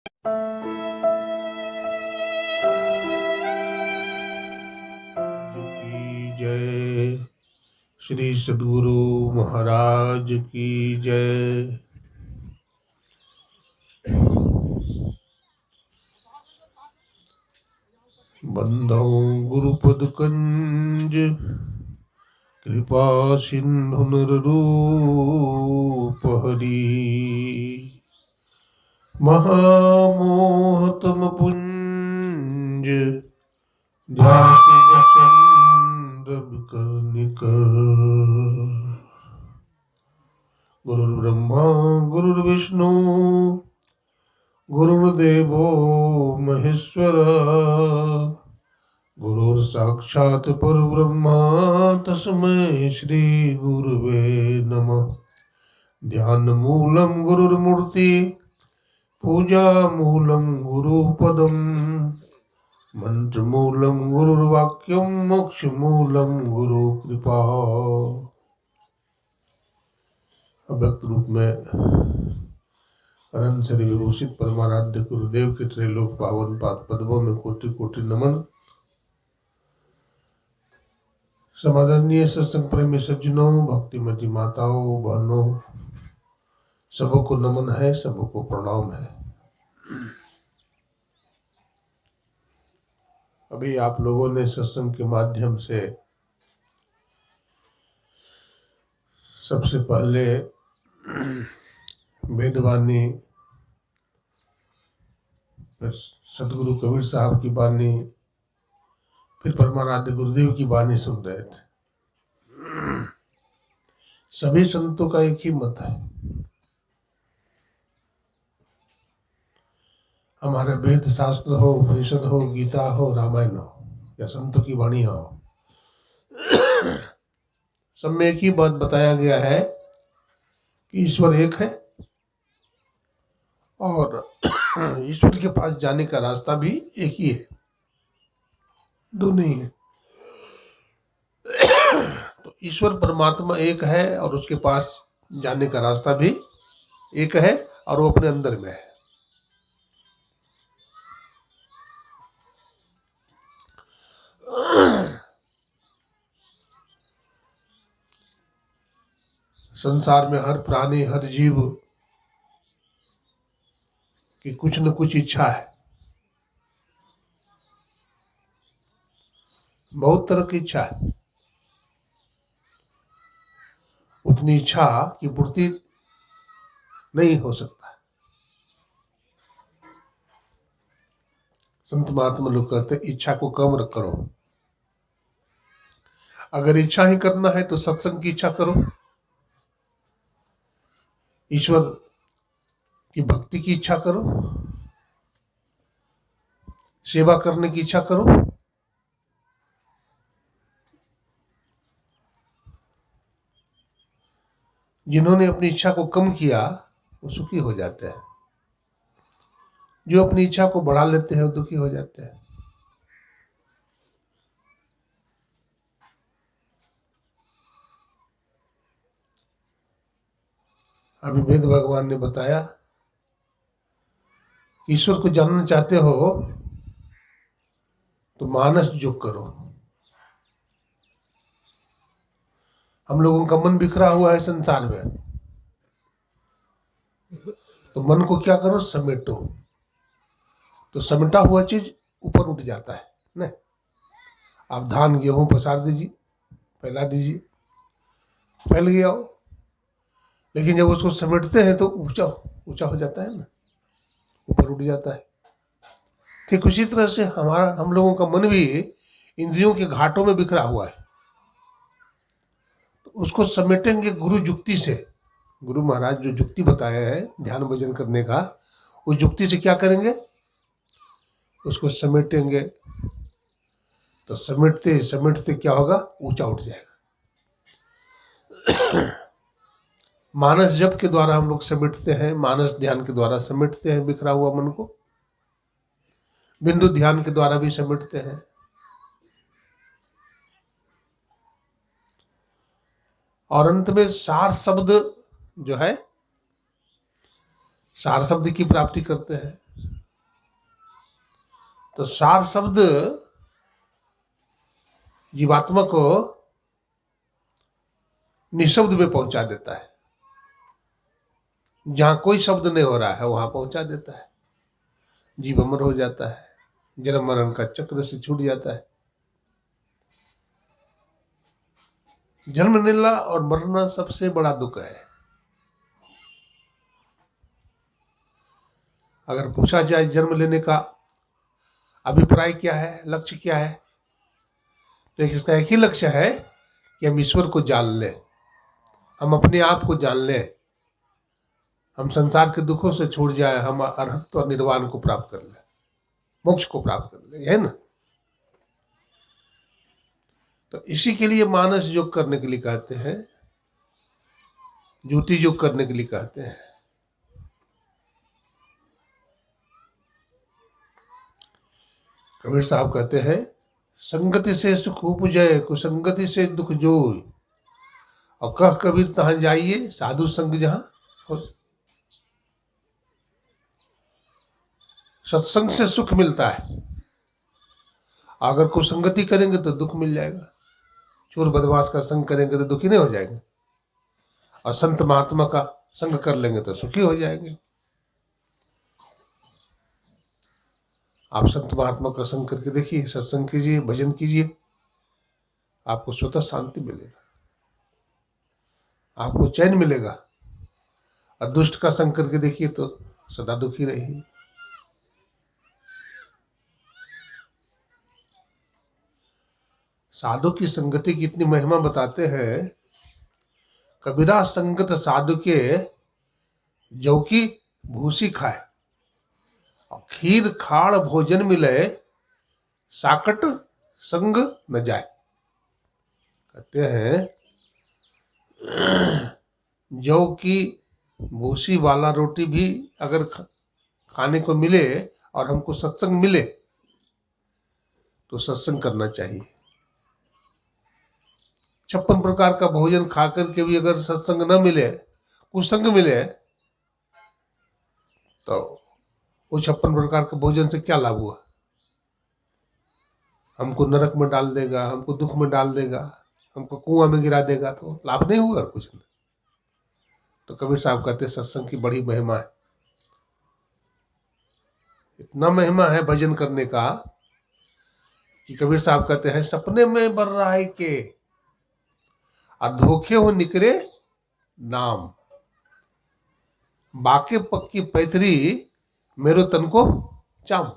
की जय। श्री सद्गुरु महाराज की जय। बंधौ गुरुपद कंज कृपा सिंधु रूप हरि। महामोहतम पुंज जासु चंद्र करनिकर। गुरुर्ब्रह्मा गुरुर्विष्णु गुरुर्देवो महेश्वर। गुरुर्साक्षात् परब्रह्म तस्मै श्री गुरुवे नमः। ध्यान मूलम गुरुर्मूर्ति पूजा मूलम गुरुपदम। मंत्र मूलम गुरुर्वाक्यम मोक्ष मूलम गुरु कृपा। अव्यक्त रूप में अनंत श्री विभूषित परमाराध्य गुरुदेव के त्रैलोक पावन पाद पद्मों में कोटि कोटि नमन। समादरणीय सत्संग प्रेमी सज्जनों, भक्तिमती माताओं बहनों, सबको नमन है, सबको प्रणाम है। अभी आप लोगों ने सत्संग के माध्यम से सबसे पहले वेदवाणी, फिर सतगुरु कबीर साहब की वाणी, फिर परमाराध्य गुरुदेव की वाणी सुन रहे थे। सभी संतों का एक ही मत है, हमारे वेद शास्त्र हो, उपनिषद हो, गीता हो, रामायण हो या संतों की वाणी हो, सब में एक ही बात बताया गया है कि ईश्वर एक है और ईश्वर के पास जाने का रास्ता भी एक ही है, दो नहीं है। तो ईश्वर परमात्मा एक है और उसके पास जाने का रास्ता भी एक है और वो अपने अंदर में है। संसार में हर प्राणी, हर जीव की कुछ न कुछ इच्छा है, बहुत तरह की इच्छा है। उतनी इच्छा की पूर्ति नहीं हो सकता। संत महात्मा लोग कहते हैं इच्छा को कम करो। अगर इच्छा ही करना है तो सत्संग की इच्छा करो, ईश्वर की भक्ति की इच्छा करो, सेवा करने की इच्छा करो। जिन्होंने अपनी इच्छा को कम किया वो सुखी हो जाते हैं, जो अपनी इच्छा को बढ़ा लेते हैं वो दुखी हो जाते हैं। अभी वेद भगवान ने बताया, ईश्वर को जानना चाहते हो तो मानस योग करो। हम लोगों का मन बिखरा हुआ है संसार में, तो मन को क्या करो, समेटो। तो समेटा हुआ चीज ऊपर उठ जाता है ना। आप धान गेहूं पसार दीजिए, फैला दीजिए, फैल गया हो, लेकिन जब उसको समेटते हैं तो ऊंचा ऊंचा हो जाता है ना, ऊपर उठ जाता है। ठीक उसी तरह से हम लोगों का मन भी इंद्रियों के घाटों में बिखरा हुआ है, तो उसको समेटेंगे गुरु जुक्ति से। गुरु महाराज जो जुक्ति बताए हैं ध्यान भजन करने का, उस जुक्ति से क्या करेंगे, उसको समेटेंगे। तो समेटते समेटते क्या होगा, ऊंचा उठ जाएगा। मानस जप के द्वारा हम लोग समेटते हैं, मानस ध्यान के द्वारा समेटते हैं बिखरा हुआ मन को, बिंदु ध्यान के द्वारा भी समेटते हैं। और अंत में सार शब्द जो है, सार शब्द की प्राप्ति करते हैं। तो सार शब्द जीवात्मा को निशब्द में पहुंचा देता है। जहां कोई शब्द नहीं हो रहा है वहां पहुंचा देता है। जीव अमर हो जाता है, जन्म मरण का चक्र से छूट जाता है। जन्म लेना और मरना सबसे बड़ा दुख है। अगर पूछा जाए जन्म लेने का अभिप्राय क्या है, लक्ष्य क्या है, तो इसका एक ही लक्ष्य है कि हम ईश्वर को जान लें, हम अपने आप को जान लें, हम संसार के दुखों से छूट जाए, हम अरहत और निर्वाण को प्राप्त कर लें, मोक्ष को प्राप्त कर लें, है ना। तो इसी के लिए मानस योग करने के लिए कहते हैं, ज्योति योग करने के लिए कहते हैं। कबीर साहब कहते हैं, संगति से सुख उपजय, कुसंगति से दुख जोय, और कह कबीर तहां जाइए, साधु संग जहां हो। सत्संग से सुख मिलता है, अगर कुसंगति करेंगे तो दुख मिल जाएगा। चोर बदमाश का संग करेंगे तो दुखी नहीं हो जाएंगे, और संत महात्मा का संग कर लेंगे तो सुखी हो जाएंगे। आप संत महात्मा का संग करके देखिए, सत्संग कीजिए, भजन कीजिए, आपको स्वतः शांति मिलेगा, आपको चैन मिलेगा। और दुष्ट का संग करके देखिए तो सदा दुखी रहिए। साधु की संगति की इतनी महिमा बताते हैं, कबीरा संगत साधु के जौ की भूसी खाए, और खीर खाड़ भोजन मिले, साकट संग न जाए। कहते हैं जौ की भूसी वाला रोटी भी अगर खाने को मिले और हमको सत्संग मिले तो सत्संग करना चाहिए। 56 प्रकार का भोजन खा करके भी अगर सत्संग न मिले, कुसंग मिले, तो वो 56 प्रकार के भोजन से क्या लाभ हुआ? हमको नरक में डाल देगा, हमको दुख में डाल देगा, हमको कुआं में गिरा देगा, तो लाभ नहीं हुआ और कुछ नहीं। तो कबीर साहब कहते हैं सत्संग की बड़ी महिमा है। इतना महिमा है भजन करने का कि कबीर साहब कहते हैं, सपने में बर राय के धोखे हो निकरे नाम, बाके पक्की पैतरी मेरो तन को चाम।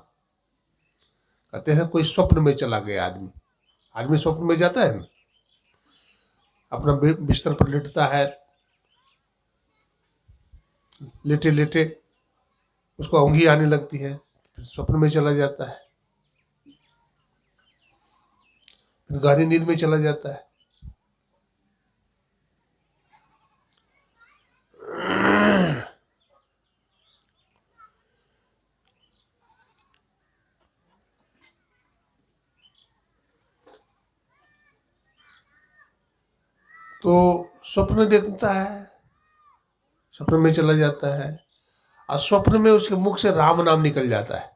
कहते हैं कोई स्वप्न में चला गया आदमी स्वप्न में जाता है ना, अपना बिस्तर पर लेटता है, लेटे लेटे उसको ऊँघी आने लगती है, फिर स्वप्न में चला जाता है, फिर गहरी नींद में चला जाता है। तो स्वप्न देखता है, स्वप्न में चला जाता है, और स्वप्न में उसके मुख से राम नाम निकल जाता है।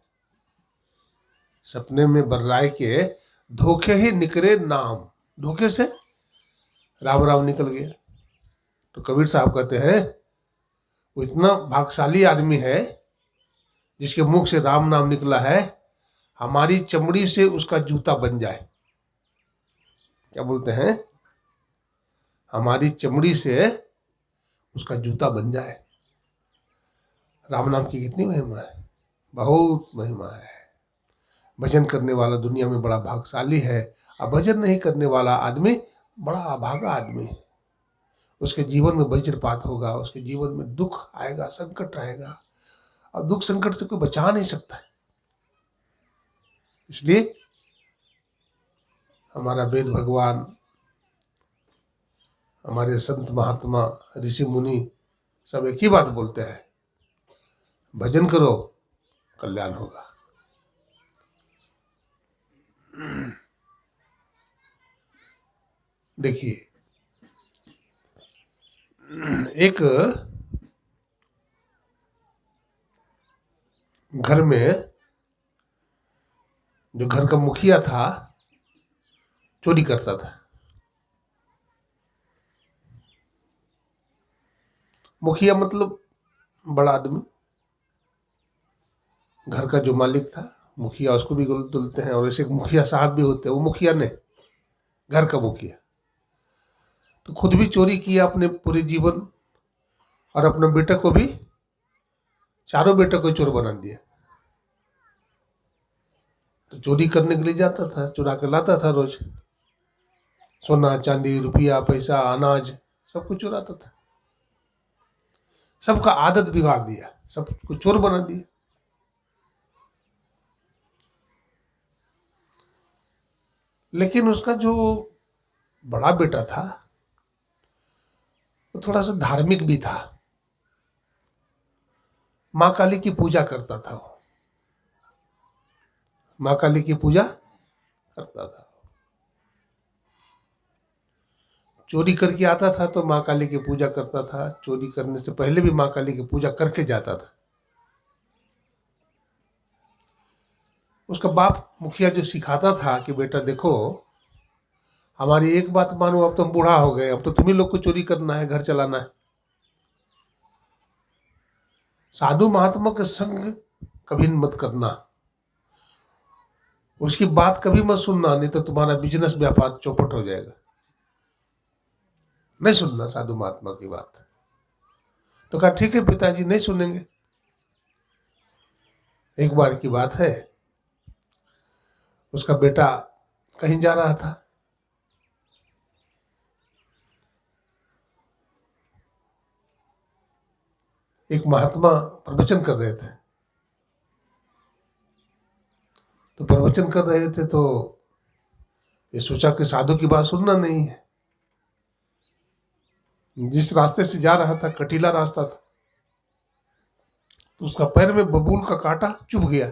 सपने में बर्राए के धोखे ही निकले नाम, धोखे से राम राम निकल गया। तो कबीर साहब कहते हैं वो इतना भाग्यशाली आदमी है जिसके मुख से राम नाम निकला है, हमारी चमड़ी से उसका जूता बन जाए। क्या बोलते हैं? हमारी चमड़ी से उसका जूता बन जाए। राम नाम की कितनी महिमा है, बहुत महिमा है। भजन करने वाला दुनिया में बड़ा भाग्यशाली है, और भजन नहीं करने वाला आदमी बड़ा अभागा आदमी है। उसके जीवन में वज्रपात होगा, उसके जीवन में दुख आएगा, संकट आएगा, और दुख संकट से कोई बचा नहीं सकता है। इसलिए हमारा वेद भगवान, हमारे संत महात्मा, ऋषि मुनि सब एक ही बात बोलते हैं, भजन करो कल्याण होगा। देखिए, एक घर में जो घर का मुखिया था चोरी करता था। मुखिया मतलब बड़ा आदमी, घर का जो मालिक था मुखिया, उसको भी बोलते हैं। और ऐसे एक मुखिया साहब भी होते हैं, वो मुखिया ने घर का मुखिया। तो खुद भी चोरी किया अपने पूरे जीवन, और अपने बेटे को भी, चारों बेटे को चोर बना दिया। तो चोरी करने के लिए जाता था, चुरा के लाता था रोज, सोना चांदी रुपया पैसा अनाज सब कुछ चुराता था। सबका आदत बिगाड़ दिया, सबको चोर बना दिया। लेकिन उसका जो बड़ा बेटा था वो थोड़ा सा धार्मिक भी था, माँ काली की पूजा करता था वो, माँ काली की पूजा करता था। चोरी करके आता था तो माँ काली की पूजा करता था, चोरी करने से पहले भी माँ काली की पूजा करके जाता था। उसका बाप मुखिया जो सिखाता था कि बेटा देखो, हमारी एक बात मानो, अब तुम बूढ़ा हो गए, अब तो तुम्ही लोग को चोरी करना है, घर चलाना है। साधु महात्मा के संग कभी मत करना, उसकी बात कभी मत सुनना, नहीं तो तुम्हारा बिजनेस व्यापार चौपट हो जाएगा। नहीं सुनना साधु महात्मा की बात। तो कहा ठीक है पिताजी, नहीं सुनेंगे। एक बार की बात है, उसका बेटा कहीं जा रहा था, एक महात्मा प्रवचन कर रहे थे। तो प्रवचन कर रहे थे तो ये सोचा कि साधु की बात सुनना नहीं है। जिस रास्ते से जा रहा था कटीला रास्ता था, तो उसका पैर में बबूल का कांटा चुभ गया।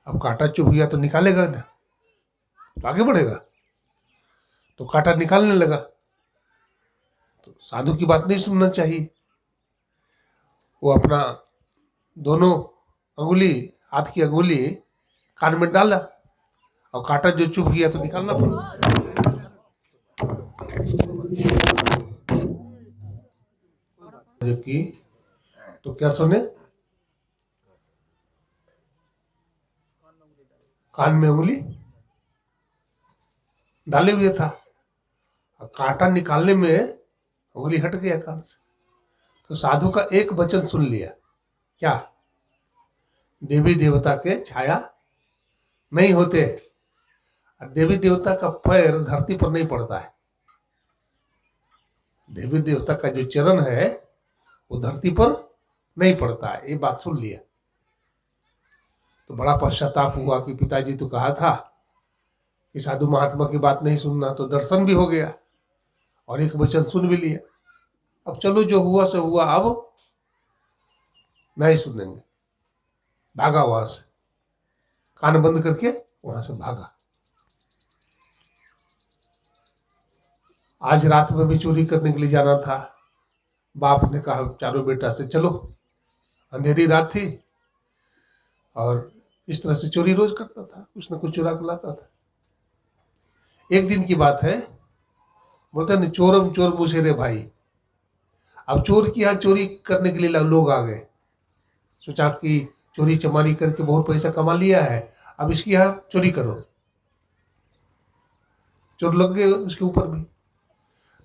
अब कांटा चुभ गया तो निकालेगा ना, तो आगे बढ़ेगा। तो कांटा निकालने लगा। तो साधु की बात नहीं सुनना चाहिए। वो अपना दोनों अंगुली, हाथ की अंगुली कान में डाला, और कांटा जो चुभ गया तो निकालना पड़ा। जबकि तो क्या सुने, कान में उंगली डाले हुए था, और कांटा निकालने में उंगली हट गया कान से। तो साधु का एक वचन सुन लिया, क्या, देवी देवता के छाया नहीं होते, और देवी देवता का पैर धरती पर नहीं पड़ता है। देवी देवता का जो चरण है वो धरती पर नहीं पड़ता है, ये बात सुन लिया। तो बड़ा पश्चाताप हुआ कि पिताजी तो कहा था कि साधु महात्मा की बात नहीं सुनना, तो दर्शन भी हो गया और एक वचन सुन भी लिया। अब चलो जो हुआ सो हुआ, अब नहीं सुनेंगे। भागा वहां से, कान बंद करके वहां से भागा। आज रात में भी चोरी करने के लिए जाना था। बाप ने कहा चारों बेटा से चलो, अंधेरी रात थी, और इस तरह से चोरी रोज करता था, कुछ न कुछ चुरा के लाता था। एक दिन की बात है, बोलते नहीं चोरम चोर मुसेरे भाई। अब चोर की यहाँ चोरी करने के लिए लोग आ गए। सोचा कि चोरी चमारी करके बहुत पैसा कमा लिया है, अब इसकी यहाँ चोरी करो। चोर लग गए उसके ऊपर भी,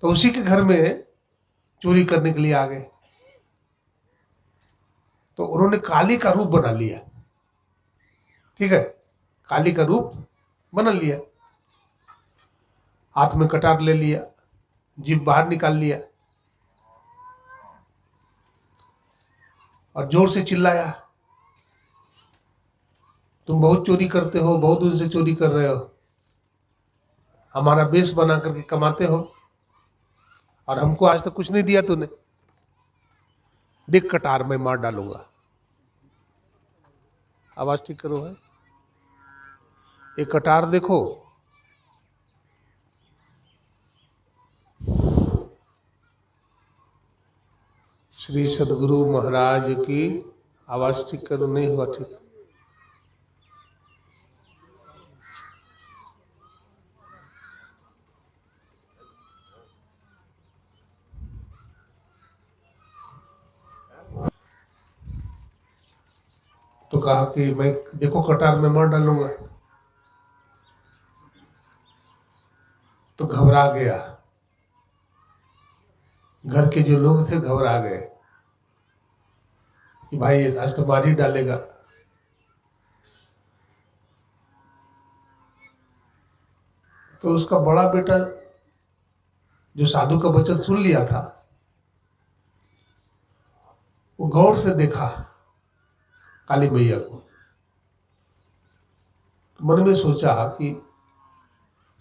तो उसी के घर में चोरी करने के लिए आ गए। तो उन्होंने काली का रूप बना लिया, ठीक है, काली का रूप बना लिया, हाथ में कटार ले लिया, जीभ बाहर निकाल लिया, और जोर से चिल्लाया, तुम बहुत चोरी करते हो, बहुत दिन से चोरी कर रहे हो, हमारा बेस बना करके कमाते हो, और हमको आज तक कुछ नहीं दिया तूने। देख कटार में मार डालूंगा। आवाज ठीक करो है, एक कटार देखो। श्री सदगुरु महाराज की आवाज ठीक करो, नहीं हुआ ठीक। तो कहा कि मैं देखो कटार में मार डालूंगा। तो घबरा गया, घर के जो लोग थे घबरा गए कि भाई आज तो मार ही डालेगा। तो उसका बड़ा बेटा जो साधु का वचन सुन लिया था, वो गौर से देखा काली मैया को। तो मन में सोचा कि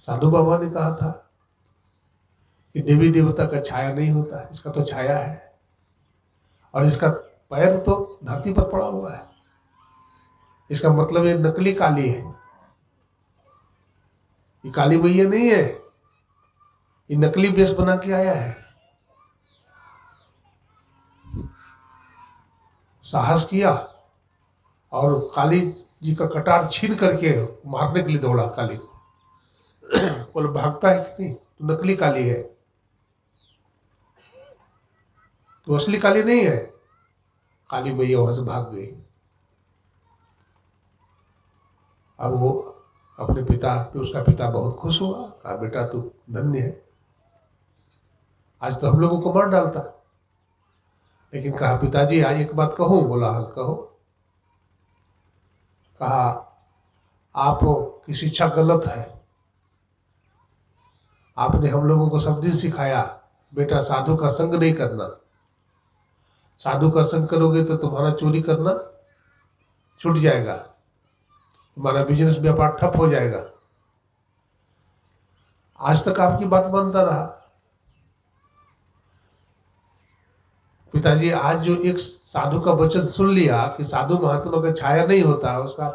साधु बाबा ने कहा था कि देवी देवता का छाया नहीं होता, इसका तो छाया है, और इसका पैर तो धरती पर पड़ा हुआ है, इसका मतलब ये नकली काली है, ये काली मैया नहीं है, ये नकली वेश बना के आया है। साहस किया और काली जी का कटार छीन करके मारने के लिए दौड़ा काली को। बोले भागता है कि नहीं, तो नकली काली है, तो असली काली नहीं है। काली मैया वहां से भाग गई। अब वो अपने पिता पे, उसका पिता बहुत खुश हुआ, कहा बेटा तू धन्य है, आज तो हम लोगों को मार डालता। लेकिन कहा पिताजी आज एक बात कहूं। बोला हाँ कहो। कहा आपकी शिक्षा गलत है, आपने हम लोगों को सब दिन सिखाया बेटा साधु का संग नहीं करना, साधु का संग करोगे तो तुम्हारा चोरी करना छूट जाएगा, तुम्हारा बिजनेस व्यापार ठप हो जाएगा। आज तक आपकी बात मानता रहा। पिताजी आज जो एक साधु का वचन सुन लिया कि साधु महात्मा का छाया नहीं होता, उसका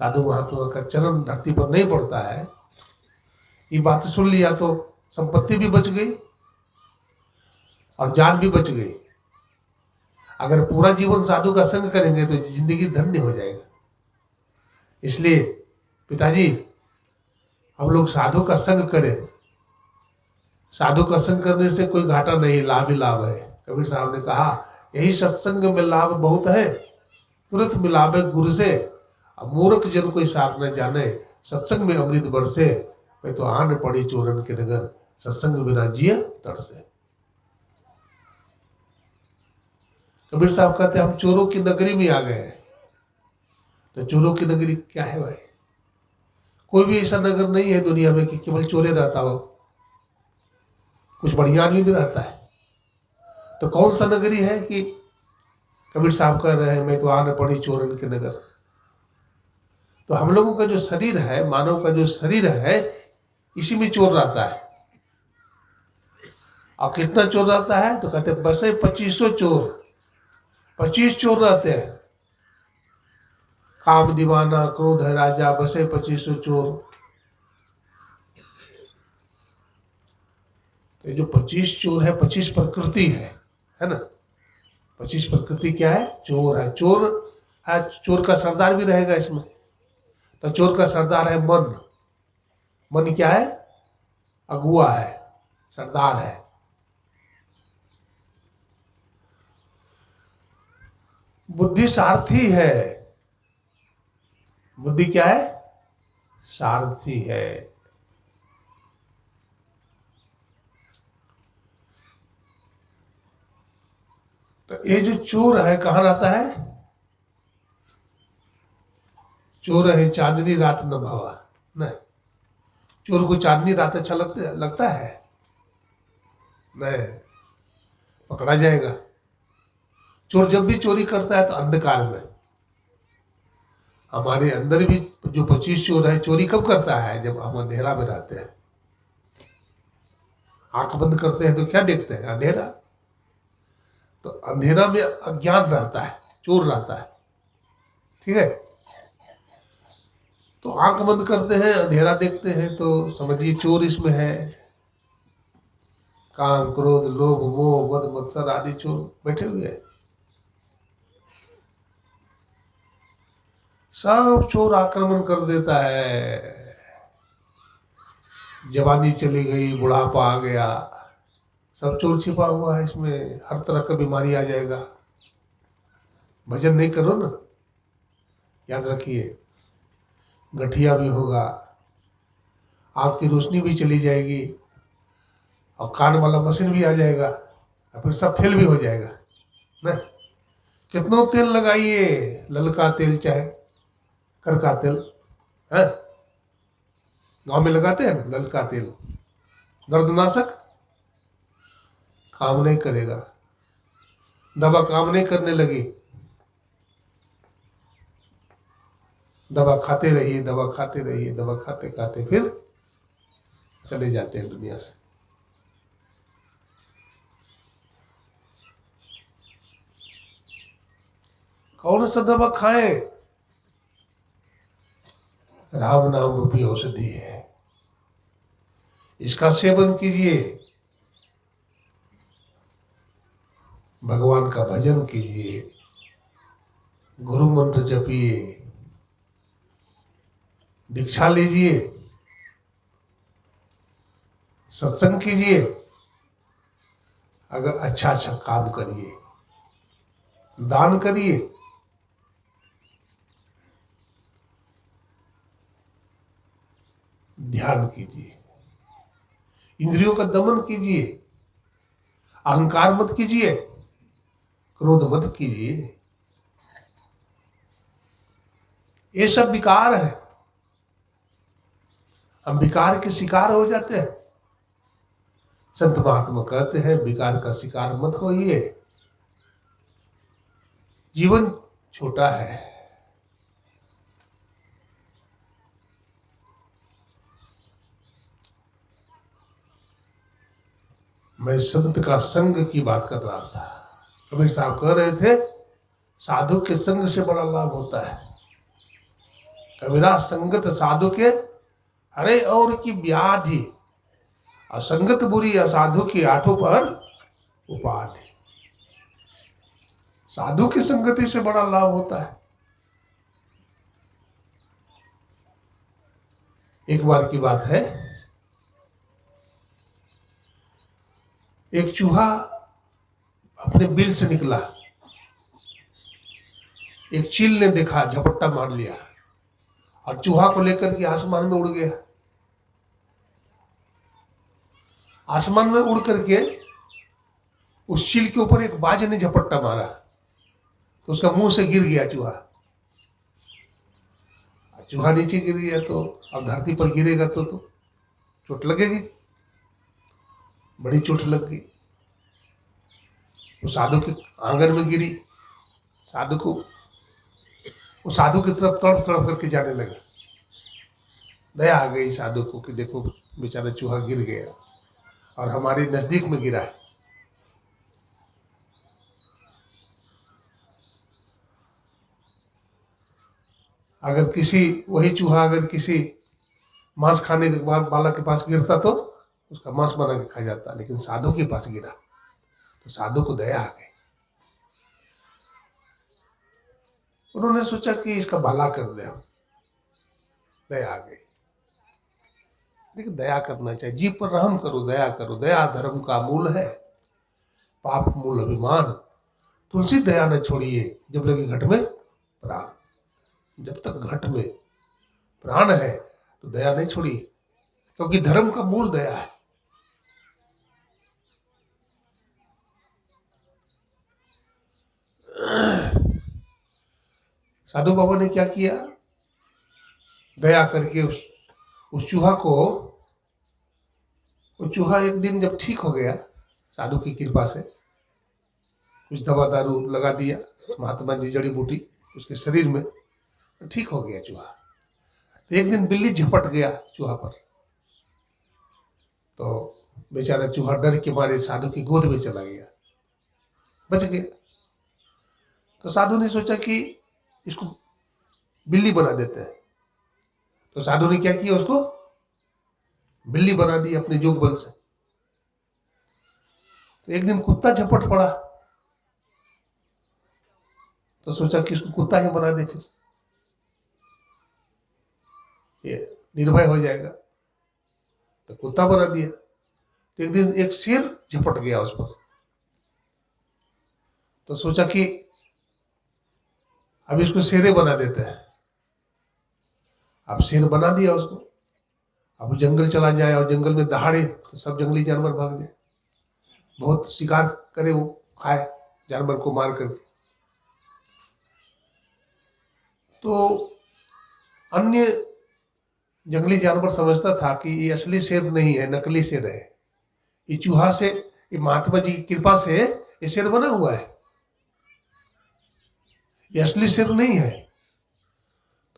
साधु महात्मा का चरण धरती पर नहीं पड़ता है, ये बात सुन लिया तो संपत्ति भी बच गई और जान भी बच गई। अगर पूरा जीवन साधु का संग करेंगे तो जिंदगी धन्य हो जाएगा। इसलिए पिताजी हम लोग साधु का संग करें। साधु का संग करने से कोई घाटा नहीं, लाभ ही लाभ है। कबीर साहब ने कहा यही सत्संग में लाभ बहुत है, तुरंत मिलावे गुरु से, अब मूर्ख जन कोई सार न जाने, सत्संग में अमृत बरसे, मैं तो आन पड़ी चोरन के नगर, सत्संग बिना जिए तरसे। कबीर साहब कहते हम चोरों की नगरी में आ गए हैं। तो चोरों की नगरी क्या है भाई? कोई भी ऐसा नगर नहीं है दुनिया में कि केवल चोरे रहता हो, कुछ बढ़िया आदमी भी रहता है। तो कौन सा नगरी है कि कबीर साहब कह रहे हैं मैं तो आन पड़ी चोरन के नगर। तो हम लोगों का जो शरीर है, मानव का जो शरीर है, इसी में चोर रहता है। और कितना चोर रहता है? तो कहते बसे 2500 चोर, 25 चोर रहते हैं। काम दीवाना क्रोध है राजा, बसे 2500 चोर। तो ये जो 25 चोर है, 25 प्रकृति है ना। 25 प्रकृति क्या है? चोर है। चोर है, चोर का सरदार भी रहेगा इसमें। तो चोर का सरदार है मन। मन क्या है? अगुआ है, सरदार है। बुद्धि सारथी है। बुद्धि क्या है? सारथी है। तो ये जो चोर है कहाँ रहता है? चोर है चांदनी रात न भावा। नहीं, चोर को चांदनी रात अच्छा लगता है? नहीं, पकड़ा जाएगा। चोर जब भी चोरी करता है तो अंधकार में। हमारे अंदर भी जो 25 चोर है, चोरी कब करता है? जब हम अंधेरा में रहते हैं। आंख बंद करते हैं तो क्या देखते हैं? अंधेरा। तो अंधेरा में अज्ञान रहता है, चोर रहता है। ठीक है। तो आंख बंद करते हैं, अंधेरा देखते हैं, तो समझिए चोर इसमें है। काम क्रोध लोभ मोह मद मत्सर आदि चोर बैठे हुए हैं। सब चोर आक्रमण कर देता है। जवानी चली गई, बुढ़ापा आ गया, सब चोर छिपा हुआ है इसमें। हर तरह का बीमारी आ जाएगा। भजन नहीं करो ना, याद रखिए गठिया भी होगा, आपकी रोशनी भी चली जाएगी, और कान वाला मशीन भी आ जाएगा, और फिर सब फेल भी हो जाएगा ना। कितनों तेल लगाइए, ललका तेल चाहे करका तेल है, गांव में लगाते हैं ना ललका तेल, दर्दनाशक, काम नहीं करेगा। दवा काम नहीं करने लगी, दवा खाते रहिए, दवा खाते रहिए, दवा खाते खाते फिर चले जाते हैं दुनिया से। कौन सा दवा खाएं? राम नाम रूपी औषधि है, इसका सेवन कीजिए, भगवान का भजन कीजिए, गुरु मंत्र जपिए, दीक्षा लीजिए, सत्संग कीजिए, अगर अच्छा अच्छा काम करिए, दान करिए, ध्यान कीजिए, इंद्रियों का दमन कीजिए, अहंकार मत कीजिए, क्रोध मत कीजिए। ये सब विकार है, हम विकार के शिकार हो जाते हैं। संत महात्मा कहते हैं विकार का शिकार मत होइए, जीवन छोटा है। मैं संत का संग की बात कर रहा था, कबीर साहब कह रहे थे साधु के संग से बड़ा लाभ होता है। कबीरा संगत साधु के हरे और की व्याधि, असंगत बुरी असाधु की आठों पर उपाधि। साधु की संगति से बड़ा लाभ होता है। एक बार की बात है, एक चूहा अपने बिल से निकला, एक चील ने देखा, झपट्टा मार लिया और चूहा को लेकर के आसमान में उड़ गया। आसमान में उड़ करके उस चील के ऊपर एक बाज ने झपट्टा मारा, तो उसका मुंह से गिर गया चूहा। चूहा नीचे गिर गया तो अब धरती पर गिरेगा तो चोट लगेगी, बड़ी चोट लग गई। वो साधु के आंगन में गिरी, साधु को वो साधु की तरफ तड़प तड़प करके जाने लगा। दया आ गई साधु को कि देखो बेचारा चूहा गिर गया और हमारे नजदीक में गिरा है। अगर किसी वही चूहा अगर किसी मांस खाने के बाद वाला के पास गिरता तो उसका मांस बना के खा जाता, लेकिन साधु के पास गिरा तो साधु को दया आ गई। उन्होंने सोचा कि इसका भला कर दे, हम दया आ गई। देखिए दया करना चाहिए, जीव पर रहम करो, दया करो। दया धर्म का मूल है, पाप मूल अभिमान। तुलसी दया न छोड़िए जब लगे घट में प्राण। जब तक घट में प्राण है तो दया नहीं छोड़िए, क्योंकि धर्म का मूल दया है। साधु बाबा ने क्या किया, दया करके उस चूहा को, वो चूहा एक दिन जब ठीक हो गया साधु की कृपा से, कुछ दवा दारू लगा दिया महात्मा जी, जड़ी बूटी उसके शरीर में, ठीक हो गया चूहा। तो एक दिन बिल्ली झपट गया चूहा पर, तो बेचारा चूहा डर के मारे साधु की गोद में चला गया, बच गया। तो साधु ने सोचा कि इसको बिल्ली बना देते हैं, तो साधु ने क्या किया, उसको बिल्ली बना दी अपने जोग बल से। तो एक दिन कुत्ता झपट पड़ा, तो सोचा कि इसको कुत्ता ही बना दे, फिर ये निर्भय हो जाएगा, तो कुत्ता बना दिया। तो एक दिन एक शेर झपट गया उस पर, तो सोचा कि अब इसको शेरे बना देते हैं। अब शेर बना दिया उसको, अब वो जंगल चला जाए और जंगल में दहाड़े तो सब जंगली जानवर भाग जाए, बहुत शिकार करे, वो खाए जानवर को मार कर। तो अन्य जंगली जानवर समझता था कि ये असली शेर नहीं है, नकली शेर है, ये चूहा से, ये महात्मा जी की कृपा से ये शेर बना हुआ है, ये असली शेर नहीं है।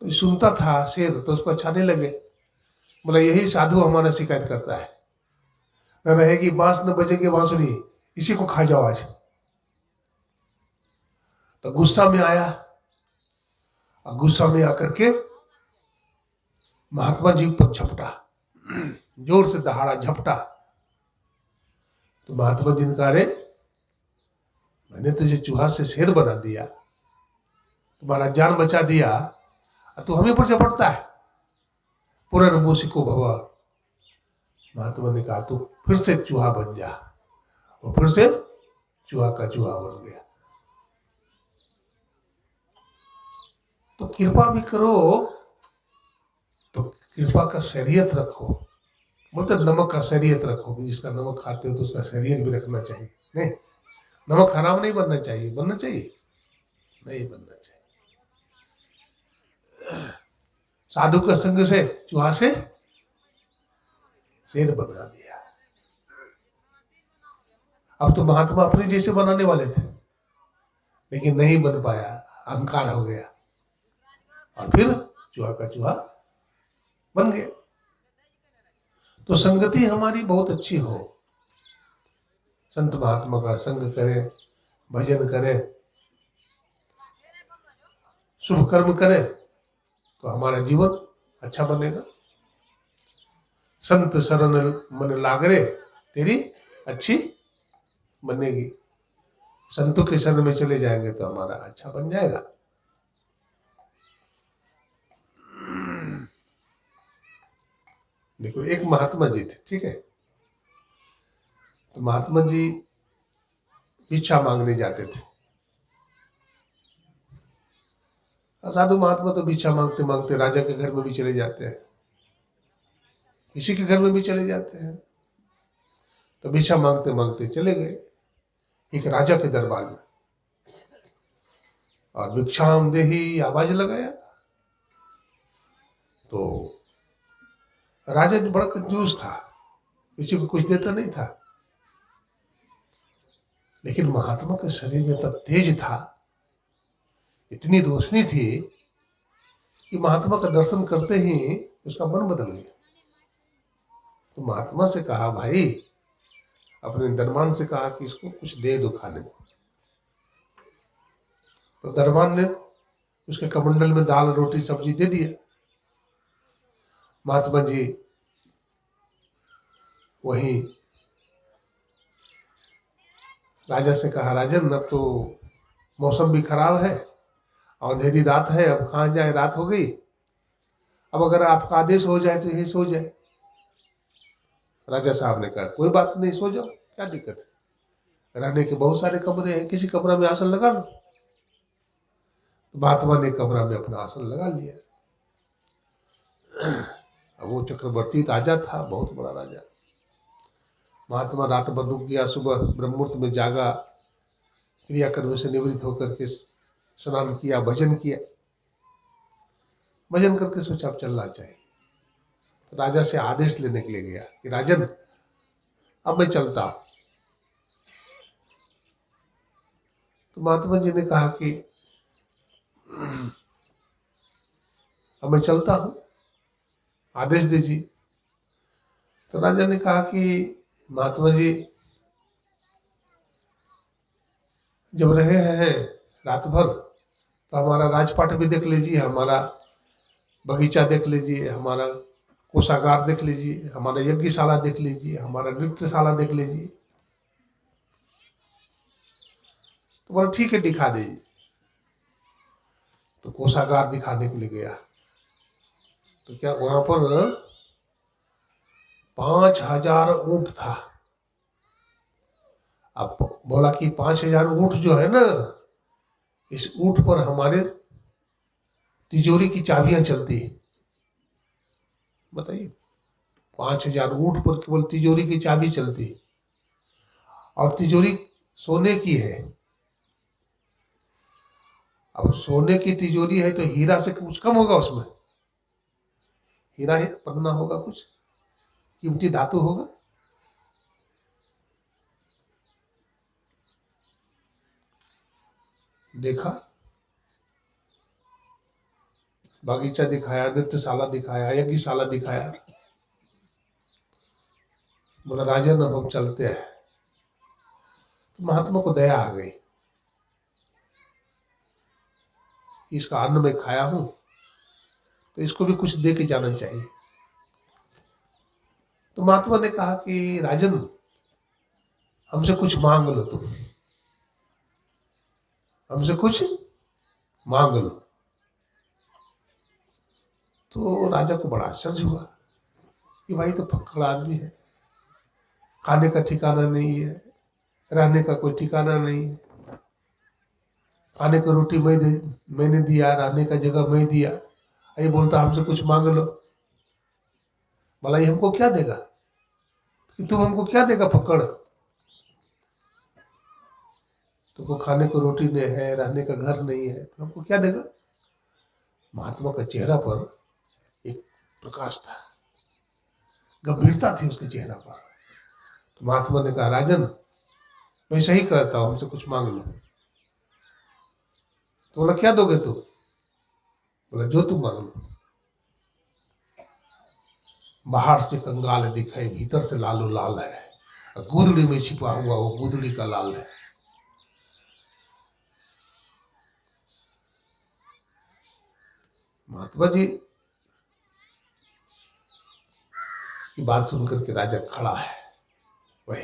तो सुनता था शेर तो उसको अच्छा नहीं लगे, बोला यही साधु हमारा शिकायत करता है, न रहेगी बांस न बजेगी बांसुरी, इसी को खा जाओ आज। तो गुस्सा में आया, और गुस्सा में आकर के महात्मा जी पर झपटा, जोर से दहाड़ा झपटा। तो महात्मा जी ने कहा, अरे मैंने तुझे चूहा से शेर बना दिया, तुम्हारा जान बचा दिया, तो हमें पर झपटता है, पुनर्मूषिको भव। महात्मा ने कहा तू फिर से चूहा बन जा, और फिर से चूहा का चूहा बन गया। तो कृपा भी करो तो कृपा का शरीयत रखो, बोलते नमक का शरीयत रखो, कि जिसका नमक खाते हो तो उसका शरीयत भी रखना चाहिए। नहीं, नमक हराम नहीं बनना चाहिए, बनना चाहिए नहीं बनना चाहिए। साधु के संग से चूहा से शेर बना दिया। अब तो महात्मा अपने जैसे बनाने वाले थे, लेकिन नहीं बन पाया, अहंकार हो गया, और फिर चूहा का चूहा बन गया। तो संगति हमारी बहुत अच्छी हो, संत महात्मा का संग करें, भजन करें, शुभ कर्म करें, तो हमारा जीवन अच्छा बनेगा। संत शरण मन लागरे, तेरी अच्छी बनेगी। संतों के शरण में चले जाएंगे तो हमारा अच्छा बन जाएगा। देखो, एक महात्मा जी थे, ठीक है, तो महात्मा जी भिक्षा मांगने जाते थे। साधु महात्मा तो भिक्षा मांगते मांगते राजा के घर में भी चले जाते हैं, किसी के घर में भी चले जाते हैं। तो भिक्षा मांगते मांगते चले गए एक राजा के दरबार में, और भिक्षाम देही आवाज लगाया। तो राजा जो बड़ा कंजूस था, किसी को कुछ देता नहीं था, लेकिन महात्मा के शरीर में तब तेज था, इतनी रोशनी थी कि महात्मा का दर्शन करते ही उसका मन बदल गया। तो महात्मा से कहा, भाई, अपने दरबान से कहा कि इसको कुछ दे दो खाने को। तो दरबान ने उसके कमंडल में दाल रोटी सब्जी दे दिया। महात्मा जी वही राजा से कहा, राजन, अब तो मौसम भी खराब है, अंधेरी रात है, अब कहाँ जाए, रात हो गई, अब अगर आपका आदेश हो जाए तो यही सो जाए। राजा साहब ने कहा, कोई बात नहीं, सो जाओ, क्या दिक्कत है, रहने के बहुत सारे कमरे हैं, किसी कमरा में आसन लगा लो। तो महात्मा ने कमरा में अपना आसन लगा लिया। अब वो चक्रवर्ती राजा था, बहुत बड़ा राजा। महात्मा रात भर रुक गया, सुबह ब्रह्मुहूर्त में जागा, क्रियाकर्म से निवृत्त होकर के स्नान किया, भजन किया, भजन करके सोचा अब चलना चाहिए। तो राजा से आदेश लेने के लिए गया कि राजन, अब मैं चलता हूं। तो महात्मा जी ने कहा कि अब मैं चलता हूं, आदेश दीजिए। तो राजा ने कहा कि महात्मा जी, जब रहे हैं रात भर तो हमारा राजपाट भी देख लीजिए, हमारा बगीचा देख लीजिए, हमारा कोषागार देख लीजिए, हमारा यज्ञशाला देख लीजिए, हमारा नृत्यशाला देख लीजिए। तो बोला ठीक है, दिखा दीजिए। तो कोषागार दिखाने के लिए गया, तो क्या वहां पर 5000 ऊंट था। अब बोला कि 5000 ऊंट जो है ना, इस ऊंट पर हमारे तिजोरी की चाबियां चलती है। बताइए, 5,000 ऊंट पर केवल तिजोरी की चाबी चलती है, और तिजोरी सोने की है। अब सोने की तिजोरी है तो हीरा से कुछ कम होगा उसमें? हीरा है, पन्ना होगा, कुछ कीमती धातु होगा। देखा, बागीचा दिखाया, नृत्यशाला दिखाया, यज्ञशाला दिखाया। बोला राजन अब हम चलते हैं। तो महात्मा को दया आ गई कि इसका अन्न मैं खाया हूं, तो इसको भी कुछ दे के जाना चाहिए। तो महात्मा ने कहा कि राजन, हमसे कुछ मांग लो, तुम हमसे कुछ मांग लो। तो राजा को बड़ा आश्चर्य हुआ कि भाई तो फक्कड़ आदमी है, खाने का ठिकाना नहीं है, रहने का कोई ठिकाना नहीं है। खाने को रोटी मैंने दिया, रहने का जगह मैं दिया, ये बोलता हमसे कुछ मांग लो। बोला ये हमको क्या देगा, कि तुम हमको क्या देगा फक्कड़? तुमको खाने को रोटी नहीं है, रहने का घर नहीं है, तो हमको क्या देगा? महात्मा का चेहरा पर एक प्रकाश था, गंभीरता थी उसके चेहरा पर। तो महात्मा ने कहा राजन, मैं सही कहता हूं, हमसे कुछ मांग लो। तो बोला क्या दोगे तुम? बोला जो तुम मांग लो। बाहर से कंगाल दिखाई, भीतर से लालो लाल है, गुदड़ी में छिपा हुआ वो गुदड़ी का लाल है। महात्मा जी की बात सुनकर के राजा खड़ा है, वही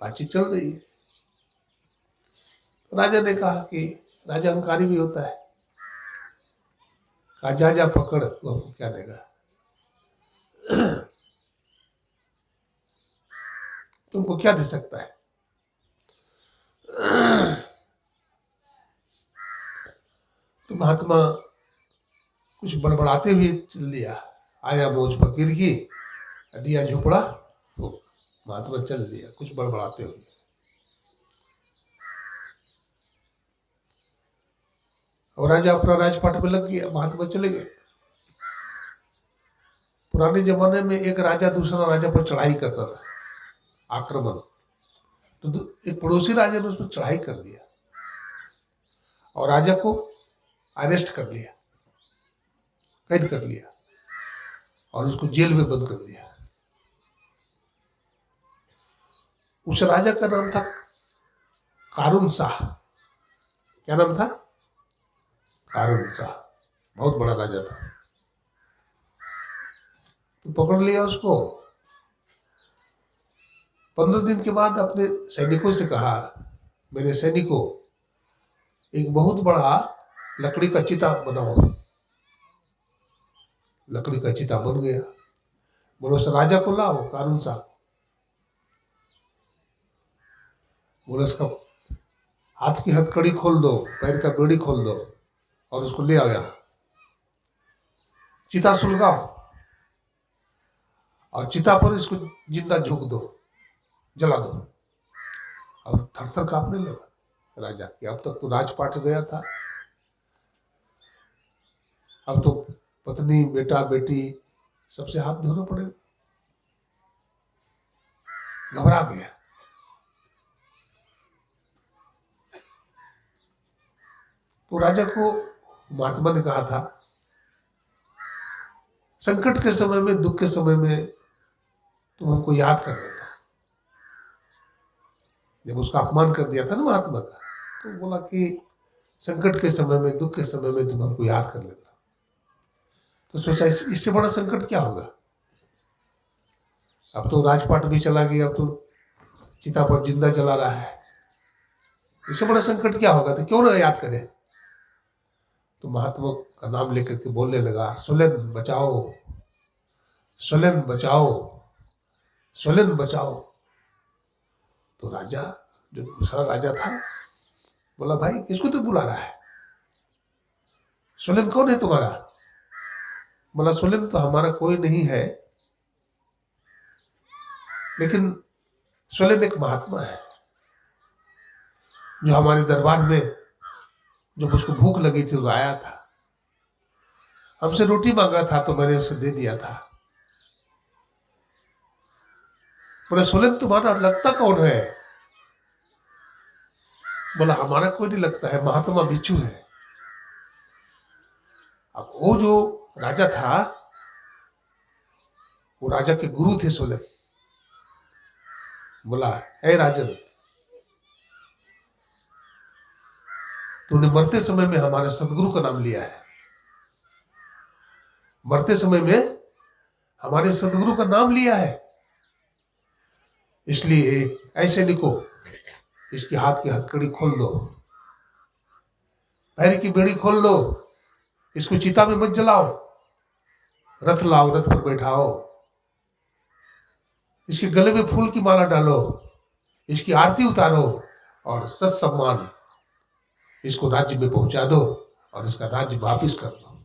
बातचीत चल रही है। तो राजा ने कहा कि राजा अहंकारी भी होता है। कहा जा जा पकड़, तो हमको क्या देगा? तुमको क्या दे सकता है? तो महात्मा कुछ बड़बड़ाते हुए चल लिया, आया बोझ फकीर की, दिया झोपड़ा फूक। महात्मा चल लिया कुछ बड़बड़ाते हुए। और राजा अपना राजपाट में लग गया, महात्मा चले गए। पुराने जमाने में एक राजा दूसरा राजा पर चढ़ाई करता था, आक्रमण। तो एक पड़ोसी राजा ने उस पर चढ़ाई कर दिया और राजा को अरेस्ट कर लिया, कैद कर लिया और उसको जेल में बंद कर दिया। उस राजा का नाम था कारून शाह। क्या नाम था? कारून शाह। बहुत बड़ा राजा था। तो पकड़ लिया उसको। 15 दिन के बाद अपने सैनिकों से कहा, मेरे सैनिकों, एक बहुत बड़ा लकड़ी का चिता बनाओ। लकड़ी का चिता बन गया। बोलो उस राजा को लाओ, कारून साहब। बोले उसका हाथ की हथकड़ी खोल दो, पैर का बेड़ी खोल दो और उसको ले आओ यहाँ। चिता सुलगाओ और चिता पर इसको जिंदा झोंक दो, जला दो। अब थरथर कांपने लगा राजा कि अब तक तो राजपाट गया था, अब तो पत्नी बेटा बेटी सबसे हाथ धोने पड़े। घबरा गया। तो राजा को महात्मा ने कहा था, संकट के समय में, दुख के समय में तुम हमको याद कर लेना। जब उसका अपमान कर दिया था ना महात्मा का, तो बोला कि संकट के समय में, दुख के समय में तुम हमको याद कर लेना। तो सोचा इससे बड़ा संकट क्या होगा? अब तो राजपाट भी चला गया, अब तो चिता पर जिंदा जला रहा है, इससे बड़ा संकट क्या होगा? तो क्यों ना याद करे। तो महात्मा का नाम लेकर के बोलने लगा, सुलेन बचाओ, सुलेन बचाओ, सुलेन बचाओ। तो राजा, जो दूसरा राजा था, बोला भाई किसको तो बुला रहा है? स्वयं कौन है तुम्हारा? बोला स्वयं तो हमारा कोई नहीं है, लेकिन स्वयं एक महात्मा है जो हमारे दरबार में, जब उसको भूख लगी थी वो आया था, हमसे रोटी मांगा था तो मैंने उसे दे दिया था। बोले स्वयं तुम्हारा लगता कौन है? बोला हमारा कोई नहीं लगता है, महात्मा बिच्छू है। अब वो जो राजा था, वो राजा के गुरु थे स्वयं। बोला हे राजन, तूने मरते समय में हमारे सदगुरु का नाम लिया है, मरते समय में हमारे सदगुरु का नाम लिया है, इसलिए ऐसे लिखो, इसके हाथ की हथकड़ी खोल दो, पैर की बेड़ी खोल दो, इसको चिता में मत जलाओ, रथ लाओ, रथ पर बैठाओ, इसके गले में फूल की माला डालो, इसकी आरती उतारो और सत्सम्मान इसको राज्य में पहुंचा दो और इसका राज्य वापिस कर दो।